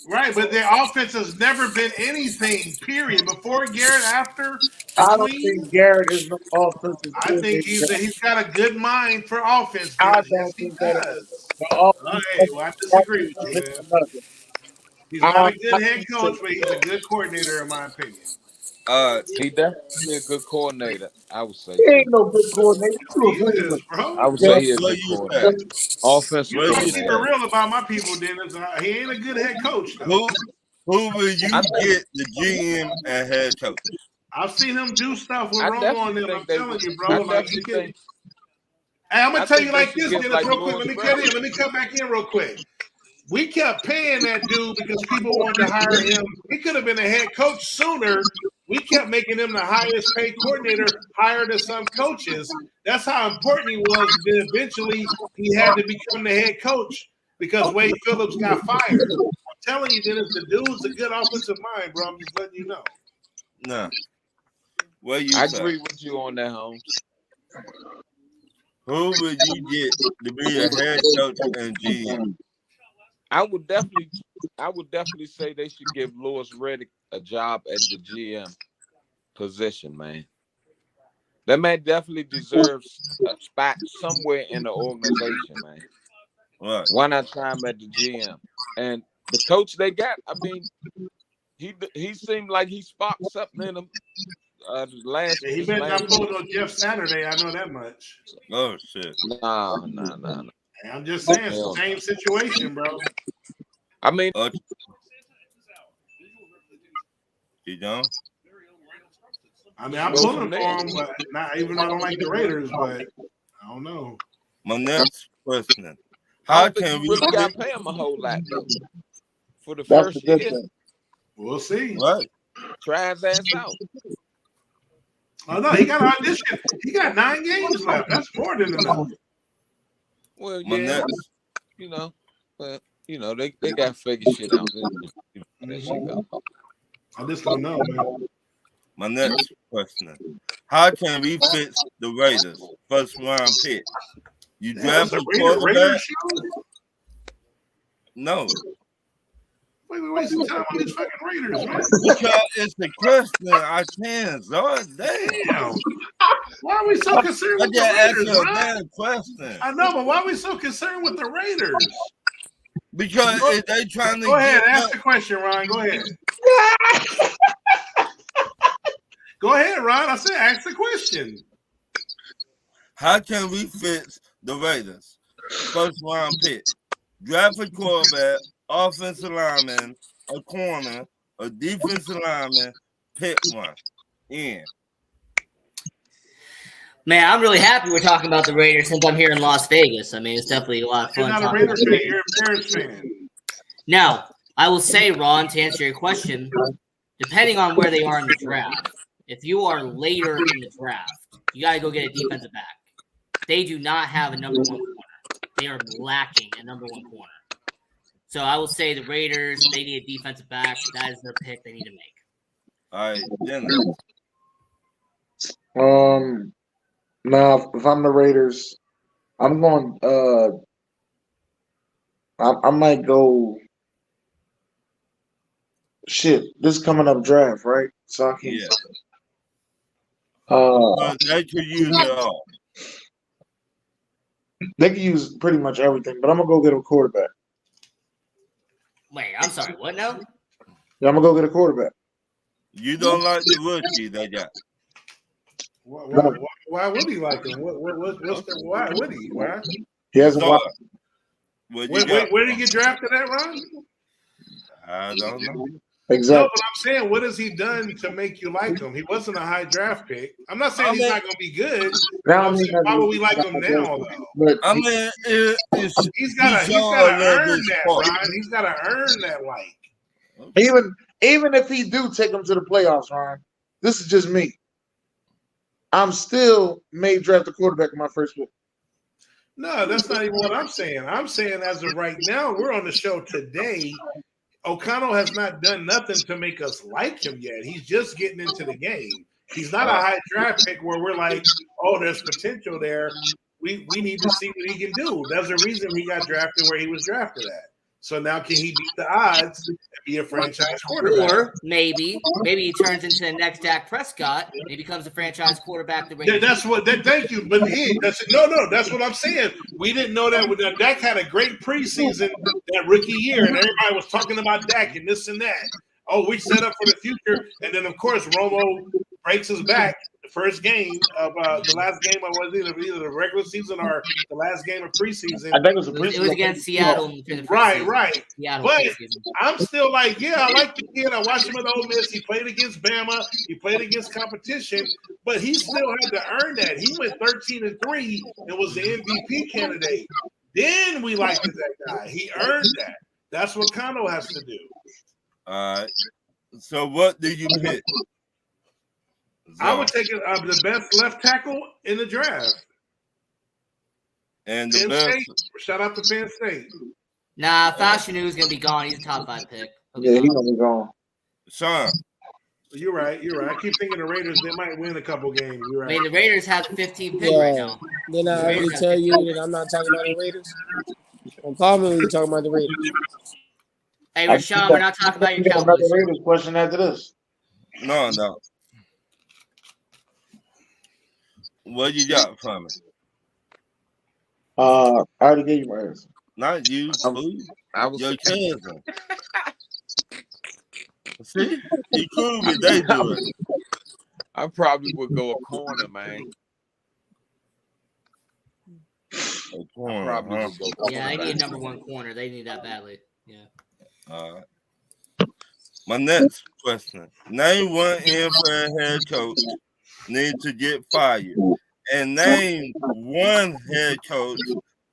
Right, but their offense has never been anything, period. Before Garrett, after. I don't think Garrett is no offensive. I think he's got a good mind for offense. I don't think that does. Okay, well, I disagree with you, man. He's not a good head coach, but he's a good coordinator, in my opinion. He definitely a good coordinator. I would say. He ain't no good coordinator. I would say he's a good coordinator. Offensive You coordinator. keep it real about my people, Dennis. He ain't a good head coach. Though. Who will you get the GM and head coach? I've seen him do stuff with Romo on them. I'm telling you, bro. Like he can. Hey, I'm gonna tell you like this, Dennis, real quick. Let me come back in real quick. We kept paying that dude because people wanted to hire him. He could have been a head coach sooner. We kept making him the highest paid coordinator, higher than some coaches. That's how important he was. Then eventually he had to become the head coach because Wade Phillips got fired. I'm telling you, Dennis, the dude's a good offensive mind, bro. I'm just letting you know. No. I agree with you on that, Holmes. Who would you get to be a head coach and GM? I would definitely say they should give Louis Riddick a job at the GM position, man. That man definitely deserves a spot somewhere in the organization, man. Right. Why not try him at the GM? And the coach they got, I mean, he seemed like he sparked something in him. He better not pull no Jeff Saturday. I know that much. Oh shit! No. I'm just saying, it's the same situation, bro. I mean, you don't. I mean, I'm pulling for him, but not even though I don't like the Raiders, but I don't know. My next question: How can we really got to pay him a whole lot though for the first year? We'll see. Right. Try his ass out. Oh no, he got an audition. He got 9 games left. That's more than enough. Well, yeah, but they got to figure shit out. I just don't know, man. My next question: How can we fix the Raiders first round pick? You draft a quarterback? No. We're wasting time on these fucking Raiders, man. Because it's the question I can, Lord damn. Why are we so concerned with the Raiders? A damn question. I know, but why are we so concerned with the Raiders? Because if they trying to go ahead, ask the question, Ron. Go ahead. Go ahead, Ron. I said ask the question. How can we fix the Raiders? First round pick. Draft a quarterback, offensive lineman, a corner, a defensive lineman, pick one. In. Man, I'm really happy we're talking about the Raiders since I'm here in Las Vegas. I mean, it's definitely a lot of fun. You're not a Raiders fan, you're a Bears fan. Now, I will say, Ron, to answer your question, depending on where they are in the draft, if you are later in the draft, you got to go get a defensive back. They do not have a number 1 corner. They are lacking a number 1 corner. So I will say the Raiders, they need a defensive back. That is their pick they need to make. All right, Dennis. Now, if I'm the Raiders, I'm going. I might go. Shit, this coming up draft, right? So I can't. Yeah. They could use it all. They can use pretty much everything, but I'm gonna go get a quarterback. Wait, I'm sorry. What now? Yeah, I'm gonna go get a quarterback. You don't like the rookie they got. Why would he like him? Why would he? Why? He hasn't Zard, watched. Where did he get drafted at, Ron? I don't know. Exactly. No, but I'm saying, what has he done to make you like him? He wasn't a high draft pick. I'm not saying he's not going to be good. I'm saying, why would we like him now, though? But I mean, he's got to earn that, Ron. He's got to earn that like. Even if he do take him to the playoffs, Ron, this is just me. I'm still may draft the quarterback in my first pick. No, that's not even what I'm saying. I'm saying as of right now, we're on the show today. O'Connell has not done nothing to make us like him yet. He's just getting into the game. He's not a high draft pick where we're like, oh, there's potential there. We need to see what he can do. There's a reason he got drafted where he was drafted at. So now can he beat the odds and be a franchise quarterback? Or maybe he turns into the next Dak Prescott and he becomes a franchise quarterback. Thank you. But that's what I'm saying. We didn't know that Dak had a great preseason that rookie year, and everybody was talking about Dak and this and that. Oh, we set up for the future, and then of course Romo breaks his back. The first game of the last game of either the regular season or the last game of preseason. I think it was against Seattle. Right. Seattle but preseason. I'm still like, yeah, I like the kid. I watched him at Ole Miss. He played against Bama. He played against competition, but he still had to earn that. He went 13-3 and was the MVP candidate. Then we liked that guy. He earned that. That's what Kano has to do. All right. So what do you pick? I would take the best left tackle in the draft. And Penn State. Shout out to Penn State. Nah, Fashanu is going to be gone. He's a top 5 pick. Yeah, he's going to be gone. Sean. You're right. I keep thinking the Raiders, they might win a couple games. You're right. I mean, the Raiders have the 15th pick right now. Then I already tell you that I'm not talking about the Raiders. Don't call me when you're talking about the Raiders. Hey, Rashawn, we're not talking about your Cowboys. Another Raiders question after this. No. What you got for me? I already gave you my answer. Not you. I was your cousin. See, you cool with they do it. I probably would go a corner, man. A corner, probably would go corner. Yeah, they need number 1 corner. They need that badly. Yeah. All right. My next question: name one NFL head coach need to get fired, and name one head coach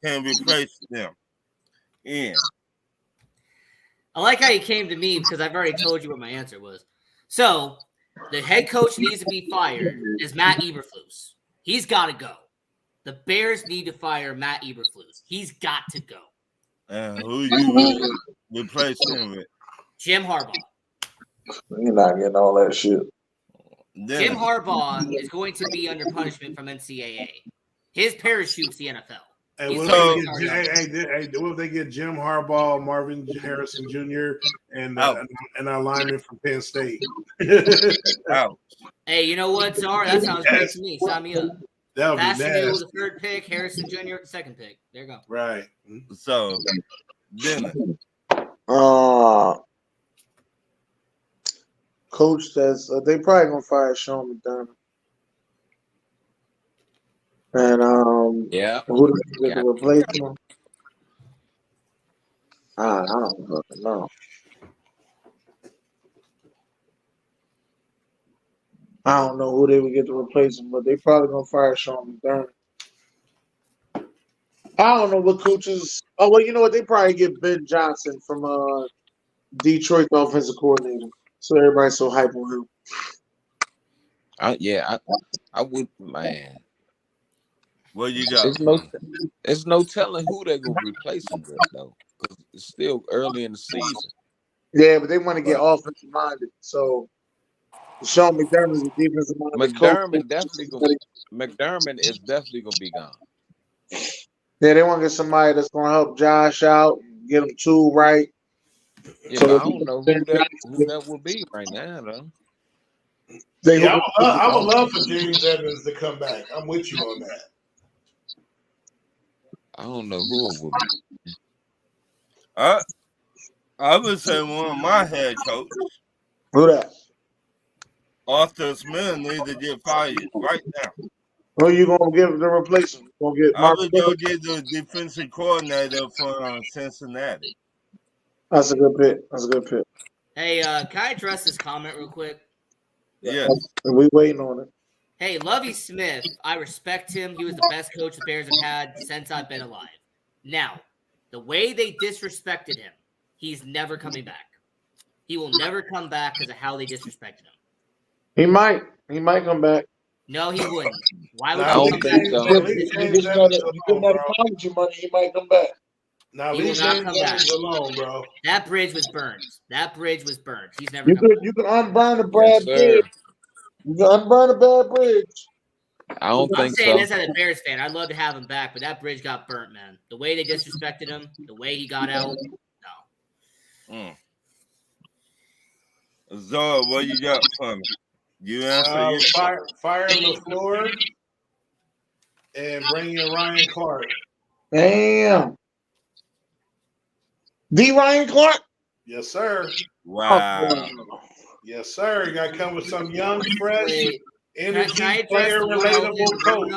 can replace them. Ian. I like how you came to me because I've already told you what my answer was. So, the head coach needs to be fired is Matt Eberflus. He's got to go. The Bears need to fire Matt Eberflus. He's got to go. And who you would replace him with? Jim Harbaugh. You're not getting all that shit. Jim Harbaugh is going to be under punishment from NCAA. His parachute's the NFL. Hey, what if they get Jim Harbaugh, Marvin Harrison Jr., and our lineman from Penn State? Hey, you know what, Czar? That sounds great to me. Sign me up. That would be nasty. with the 3rd pick, Harrison Jr. with the 2nd pick. There you go. Right. So, then. Coach says they probably gonna fire Sean McDermott. And yeah, who do they get to replace him? I don't fucking know. I don't know who they would get to replace him, but they probably gonna fire Sean McDermott. I don't know what coaches. Oh well, you know what? They probably get Ben Johnson from Detroit, the offensive coordinator. So everybody's so hype on him. I would, man. What you got? There's no telling who they're gonna replace him with, though, because it's still early in the season. Yeah, but they want to get offensive minded. So Sean McDermott is a defensive minded McDermott is definitely gonna be gone. Yeah, they want to get somebody that's gonna help Josh out, get him too right. Yeah, so but I don't know who that will be right now, though. I would love for James Evans to come back. I'm with you on that. I don't know who it will be. I would say one of my head coaches. Who that? Arthur Smith needs to get fired right now. Who you gonna give the replacement? Gonna get I Mark would go get the defensive coordinator from Cincinnati. That's a good pick. That's a good pick. Hey, can I address this comment real quick? Yes. And we waiting on it. Hey, Lovie Smith, I respect him. He was the best coach the Bears have had since I've been alive. Now, the way they disrespected him, he's never coming back. He will never come back because of how they disrespected him. He might come back. No, he wouldn't. Why would I he don't come think back? so. You get that apology money, he might come back. Now He will leave not James come back. Evans alone, bro. That bridge was burned. That bridge was burned. He's never You coming could back. you can unburn the Yes, bad sir. bridge. You can unburn the bad bridge. I don't I'm think saying so. this as a Bears fan. I'd love to have him back, but that bridge got burnt, man. The way they disrespected him, the way he got out, no. Zora, what you got for me? You answer you. Fire LaFleur and bring in Ryan Clark. Damn. D. Ryan Clark? Yes, sir. Wow. Yes, sir. You got to come with some young, fresh, Wait, energy, can I address player, the one elephant in relatable the room, coach.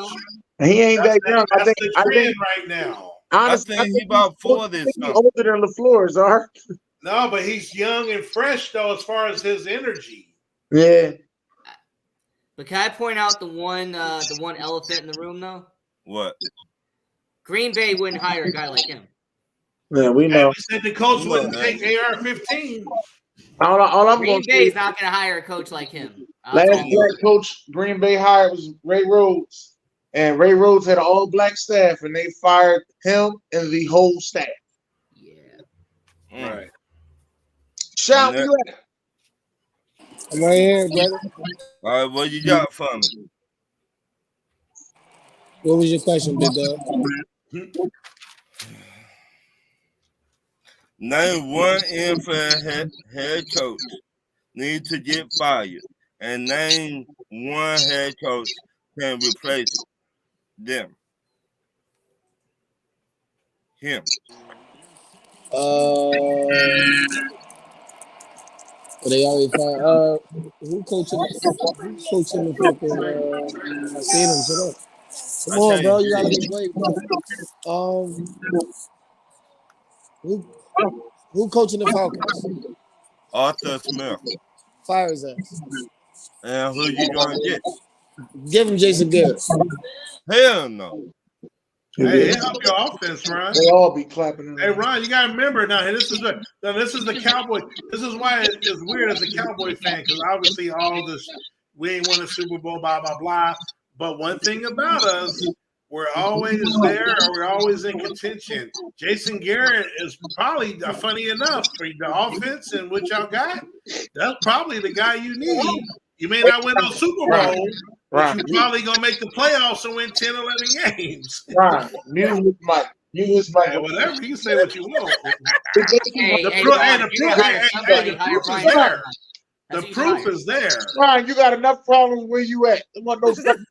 though? He ain't that young. That's I the trend think right now. honestly, I think he about 40 he's something. older than LaFleur, Czar. No, but he's young and fresh, though, as far as his energy. Yeah. But can I point out the one elephant in the room, though? What? Green Bay wouldn't hire a guy like him. Yeah, we And know. we said the coach Come wouldn't on, take AR-15. All I'm Green going to say Bay's is not going to hire a coach like him. last I'll tell you. black coach Green Bay hired was Ray Rhodes. And Ray Rhodes had an all-black staff, and they fired him and the whole staff. Yeah. Right. Shout And you at? I'm right here, brother. All right, what you got for me? What was your question, big dog? Name one NFL head coach need to get fired, and name one head coach can replace them. Him. They already fired. Who coaching the fucking? I see them. Shut up. Come on, bro. You gotta be great, bro. Who coaching the Falcons? Arthur Smith. Fire his ass. And who you gonna get? Give him Jason Garrett. Hell no. Hey, it help your offense, Ron. They all be clapping. Hey, Ron, you got to remember now. This is the Cowboy. This is why it's weird as a Cowboy fan, because obviously all this we ain't won a Super Bowl, blah blah blah. But one thing about us, we're always there, or we're always in contention. Jason Garrett is probably funny enough for the offense and what y'all got. That's probably the guy you need. You may not win no Super Bowl, but you're probably gonna make the playoffs and win 10, 11 games. Right. Mute his mic. Mute his mic. Hey, whatever. You can say what you want. The proof is there. Ryan, you got enough problems where you at. You want no second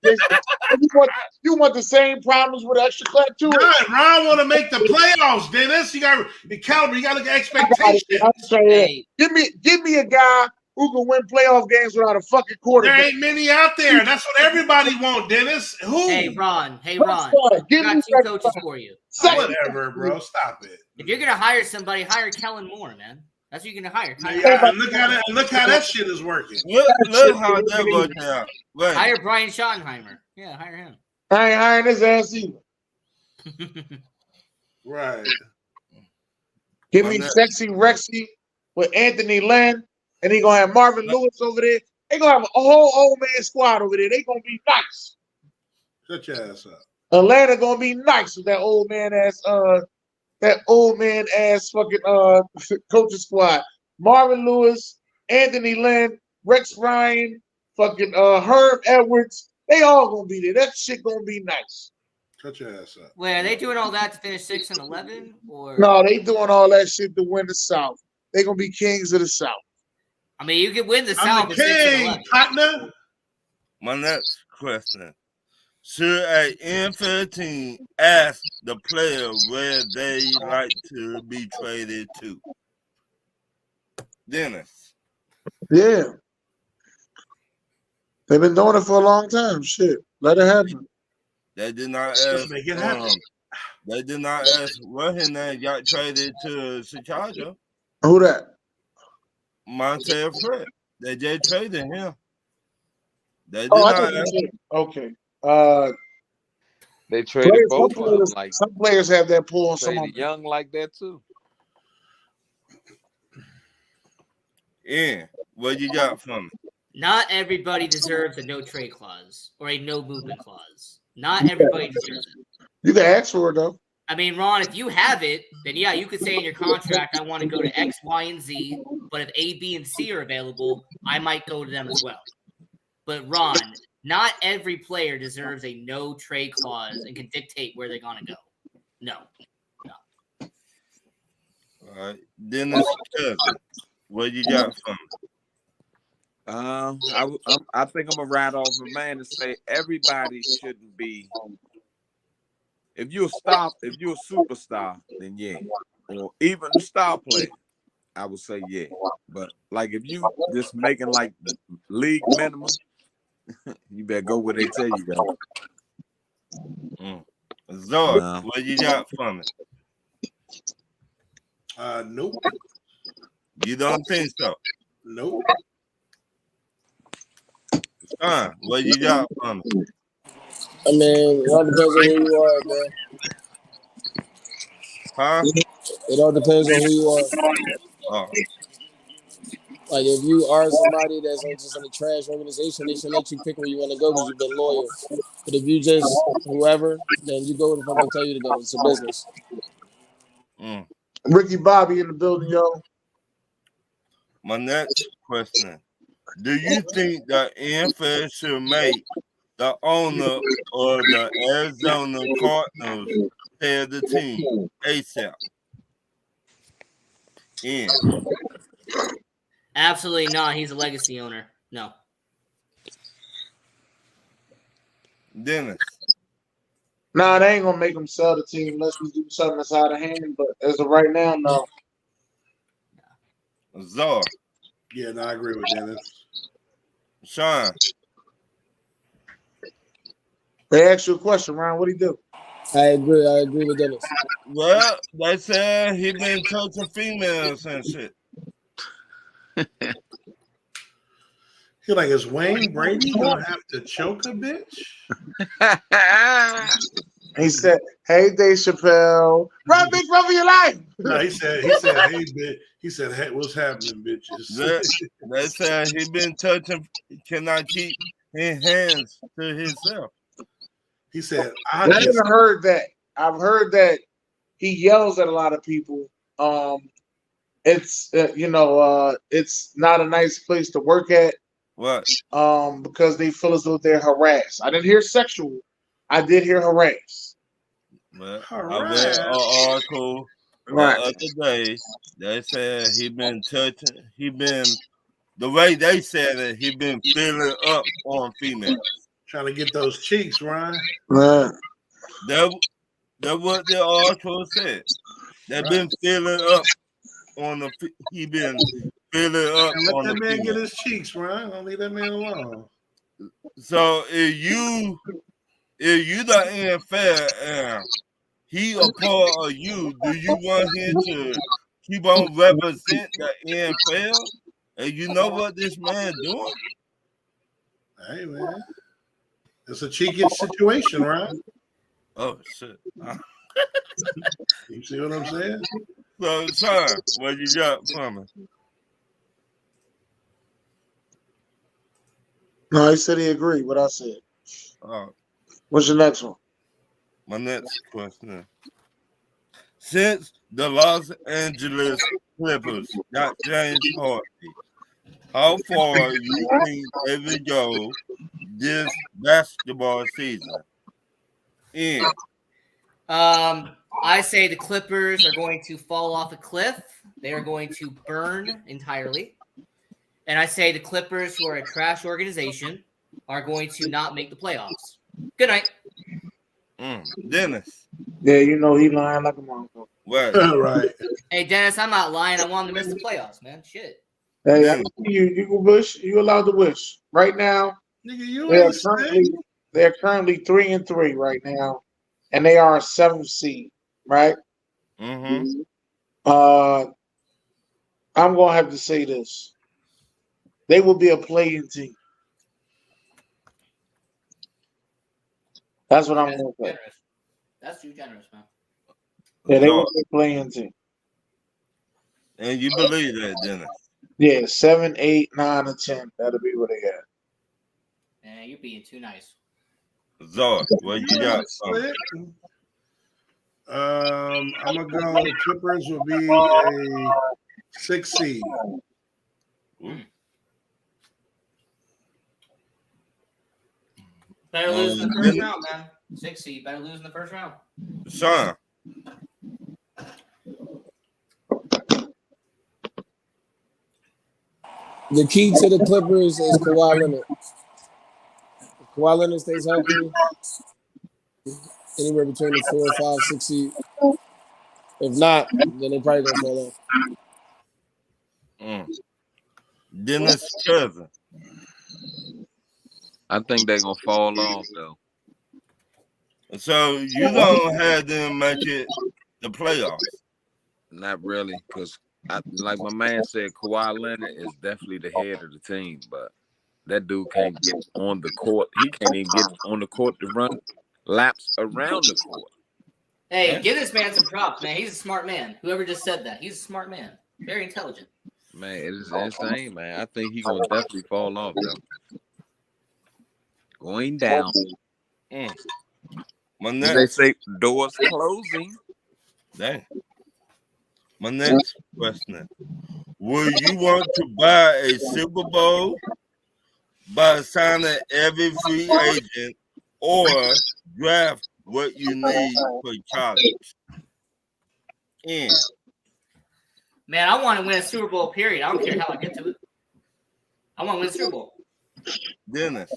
you want the same problems with extra clap too. Ron want to make the playoffs, Dennis. You got the caliber. You got to get expectations. Hey. Give me a guy who can win playoff games without a fucking quarterback. There ain't many out there. That's what everybody want, Dennis. Who? Hey, Ron. I got two coaches for you. Whatever, bro. Stop it. If you're gonna hire somebody, hire Kellen Moore, man. That's who you're gonna hire. Yeah, and look how that shit is working. Look how that worked out. Right. Hire Brian Schottenheimer. Yeah, hire him. I ain't hiring his ass either. Right. Give me Sexy Rexy with Anthony Lynn, and he gonna have Marvin Lewis over there. They gonna have a whole old man squad over there. They gonna be nice. Shut your ass up. Atlanta gonna be nice with that old man ass fucking coaching squad. Marvin Lewis, Anthony Lynn, Rex Ryan, fucking Herb Edwards. They all gonna be there. That shit gonna be nice. Shut your ass up. Wait, are they doing all that to finish 6-11? Or no, they doing all that shit to win the South. They gonna be kings of the South. I mean, you can win the I'm South. the king, partner. My next question. Should a NFL team ask the player where they like to be traded to? Dennis. Yeah. They've been doing it for a long time. Shit, let it happen. They did not Let's ask. make it happen. They did not ask what his name got traded to Chicago. Who that? Montez Fred. They just traded him. They did Oh, I not thought ask. you said, okay. They traded Players, both of them. Like some players have that pull on some of traded them. Young like that too. Yeah. What you got from me? Not everybody deserves a no trade clause or a no movement clause. Not everybody deserves it. You can ask for it though. I mean, Ron, if you have it, then yeah, you could say in your contract, I want to go to X, Y, and Z. But if A, B, and C are available, I might go to them as well. But Ron, not every player deserves a no trade clause and can dictate where they're gonna go. No. All right. Dennis Cousin. What you got from me? I think I'm gonna ride off a man and say everybody shouldn't be. If you're a superstar, then yeah, or even a star player, I would say yeah. But like if you just making like the league minimum, you better go where they tell you go. Zord, what you got from me? Nope. You don't think so? Nope. What you got from me? I mean, it all depends on who you are, man. Huh? It all depends on who you are. Oh. Like, if you are somebody that's just in a trash organization, they should let you pick where you want to go because you've been loyal. But if you just whoever, then you go where the fuck they tell you to go. It's a business. Ricky Bobby in the building, yo. My next question. Do you think the NFL should make the owner or the Arizona Cardinals pay the team ASAP? Yeah. Absolutely not. He's a legacy owner. No. Dennis. Nah, they ain't gonna make him sell the team unless we do something that's out of hand. But as of right now, no. Zor. Yeah, no, I agree with Dennis. Sean. They asked you a question, Ryan. What'd he do? I agree with Dennis. Well, they said he been touching females and shit. Feel like is Wayne Brady gonna have to choke a bitch? He said, "Hey, Dave Chappelle, run, bitch, run for your life." No, he said, "Hey, bitch." He said, "Hey, what's happening, bitches?" They said he been touching. Cannot keep his hands to himself. He said, I haven't heard that. I've heard that he yells at a lot of people. It's it's not a nice place to work at. What? Because they feel as though they're harassed. I didn't hear sexual. I did hear harassed. Well, I read an article the other day. They said he been touching. He been the way they said it. He been filling up on females. Trying to get those cheeks, Ryan. Right. That what the article said. They've been filling up on the. He been filling up Let on that the man females. get his cheeks, Ryan. Don't leave that man alone. So if you the NFL and he a part of you, do you want him to keep on represent the NFL? And you know what this man doing? Hey man, it's a cheeky situation, right? Oh shit! You see what I'm saying? So, son, what you got for me? No, he said he agreed. What I said. What's your next one? My next question. Since the Los Angeles Clippers got James Harden, how far you think they will go this basketball season? I say the Clippers are going to fall off a cliff. They are going to burn entirely. And I say the Clippers, who are a trash organization, are going to not make the playoffs. Good night. Dennis. Yeah, you know he lying like a motherfucker. Right. Hey, Dennis, I'm not lying. I want them to miss the playoffs, man. Shit. Hey, you can wish. You allowed to wish. Right now, Nigga, you They are ain't currently sick. they're currently 3-3 right now, and they are a 7th seed, right? Mm-hmm. I'm gonna have to say this: they will be a playing team. That's what I'm gonna say. Generous. That's too generous, man. Yeah, they will So, be a playing team. and you believe that, didn't it? Yeah, 7, 8, 9, and 10. That'll be what they got. Man, you're being too nice. Zor, what you You got? ain't sick. I'm gonna go. The Clippers will be a 6 seed. Better lose in the first round, man. 6 seed. Better lose in the first round. Sean. The key to the Clippers is Kawhi Leonard. If Kawhi Leonard stays healthy, anywhere between the 4, 5, 6 seed. If not, then they probably gonna fall off. Dennis cousin. I think they're gonna fall off though. So you don't have them make it the playoffs? Not really, because like my man said, Kawhi Leonard is definitely the head of the team, but that dude can't get on the court. He can't even get on the court to run laps around the court. Hey, give this man some props, man. He's a smart man. Whoever just said that, he's a smart man. Very intelligent. Man, it is insane, man. I think he's gonna definitely fall off though. Going down. My They next, say doors closing. dang. My next question: would you want to buy a Super Bowl by signing every free agent, or draft what you need for college? Man, I want to win a Super Bowl, period. I don't care how I get to it. I want to win a Super Bowl. Dennis.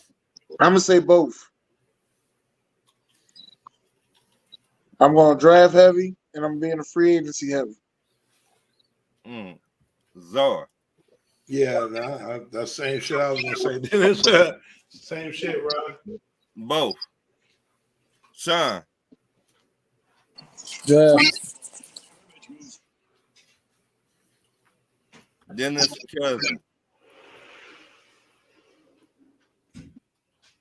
I'm gonna say both. I'm gonna draft heavy, and I'm being a free agency heavy. Zor. Yeah, that same shit I was gonna say. Dennis, same shit, bro. Both. Sean. Draft. Dennis cousin.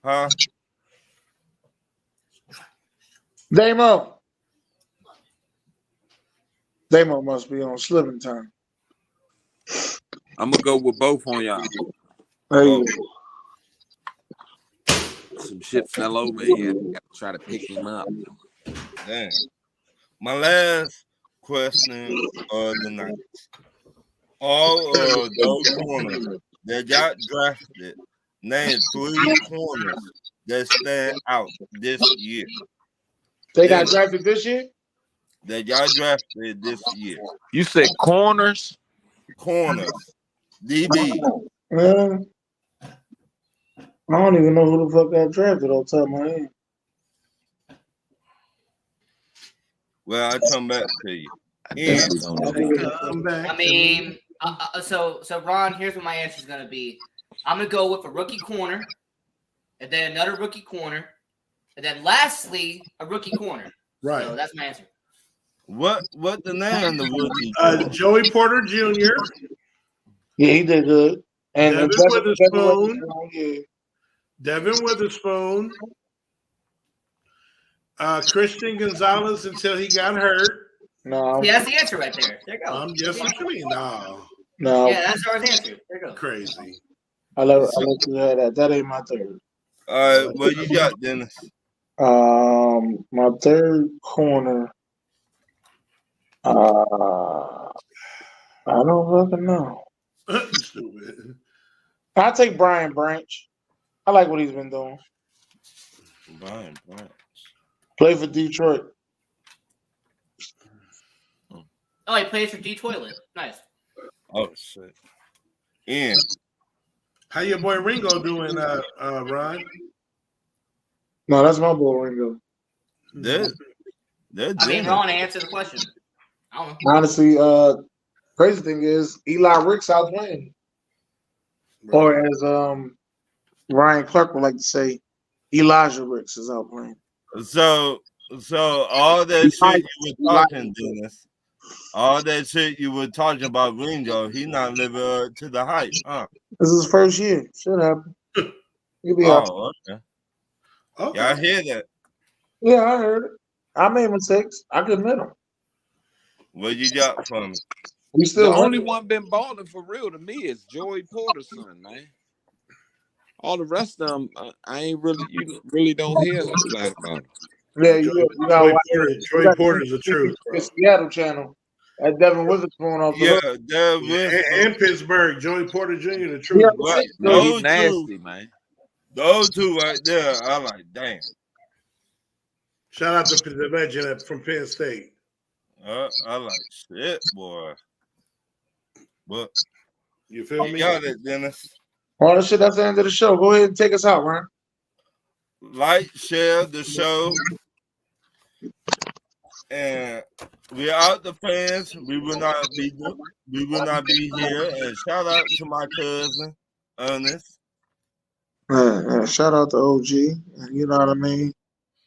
Huh? Damo. Damo must be on slipping time. I'm gonna go with both on y'all. Hey. Some shit fell over here. I gotta try to pick him up. Damn. My last question of the night. All of those corners that got drafted, name 3 corners that stand out this year. They got drafted this year? That got drafted this year. You said corners? Corners. DB. I don't even know who the fuck got drafted on top of my head. Well, I'll come back to you. I mean, so Ron, here's what my answer is going to be. I'm going to go with a rookie corner, and then another rookie corner, and then lastly, a rookie corner. Right. So that's my answer. What the name of the rookie? Joey Porter Jr. Yeah, he did good. And Devin Witherspoon. Devin Witherspoon. Christian Gonzalez until he got hurt. No. Yeah, that's the answer right there. There you go. What you mean? No. Yeah, that's our answer. There you go. Crazy. I let you have that. That ain't my third. All right, what you got, Dennis? My third corner. I don't fucking know. Stupid. I'll take Brian Branch. I like what he's been doing. Brian Branch. Play for Detroit. Oh, he plays for D-Toilet. Nice. Oh, shit. Ian. How your boy Ringo doing, Ron? No, that's my boy Ringo. I mean, Ron, answer the question. I don't know. Honestly, crazy thing is Eli Ricks out playing. Or as Ryan Clark would like to say Elijah Ricks is out playing. So all that shit you were talking, Dennis, all that shit you were talking about Ringo, he not living up to the hype, huh? This is his first year. Should happen. He'll be out. Oh, okay. Y'all hear that? Yeah, I heard it. I made mistakes. I can admit them. What you got for me? We still The only winning. one been balling for real to me is Joey Porter's son, man. All the rest of them, I ain't really, you really don't hear a whole lot about. Yeah, you got to watch Joey Porter's the truth, bro. the Seattle channel. That Devin Witherspoon off the hook. And Pittsburgh, Joey Porter Jr. the truth. Yeah, No, he's nasty, man. Those two right there, I like, damn. Shout out to the legend from Penn State. I like shit, boy. But you feel me? Got it, Dennis. All the shit, that's the end of the show. Go ahead and take us out, Ryan. Like, share the show. And we're out the fans. We will not be here. And shout out to my cousin, Ernest. Shout out to OG. You know what I mean?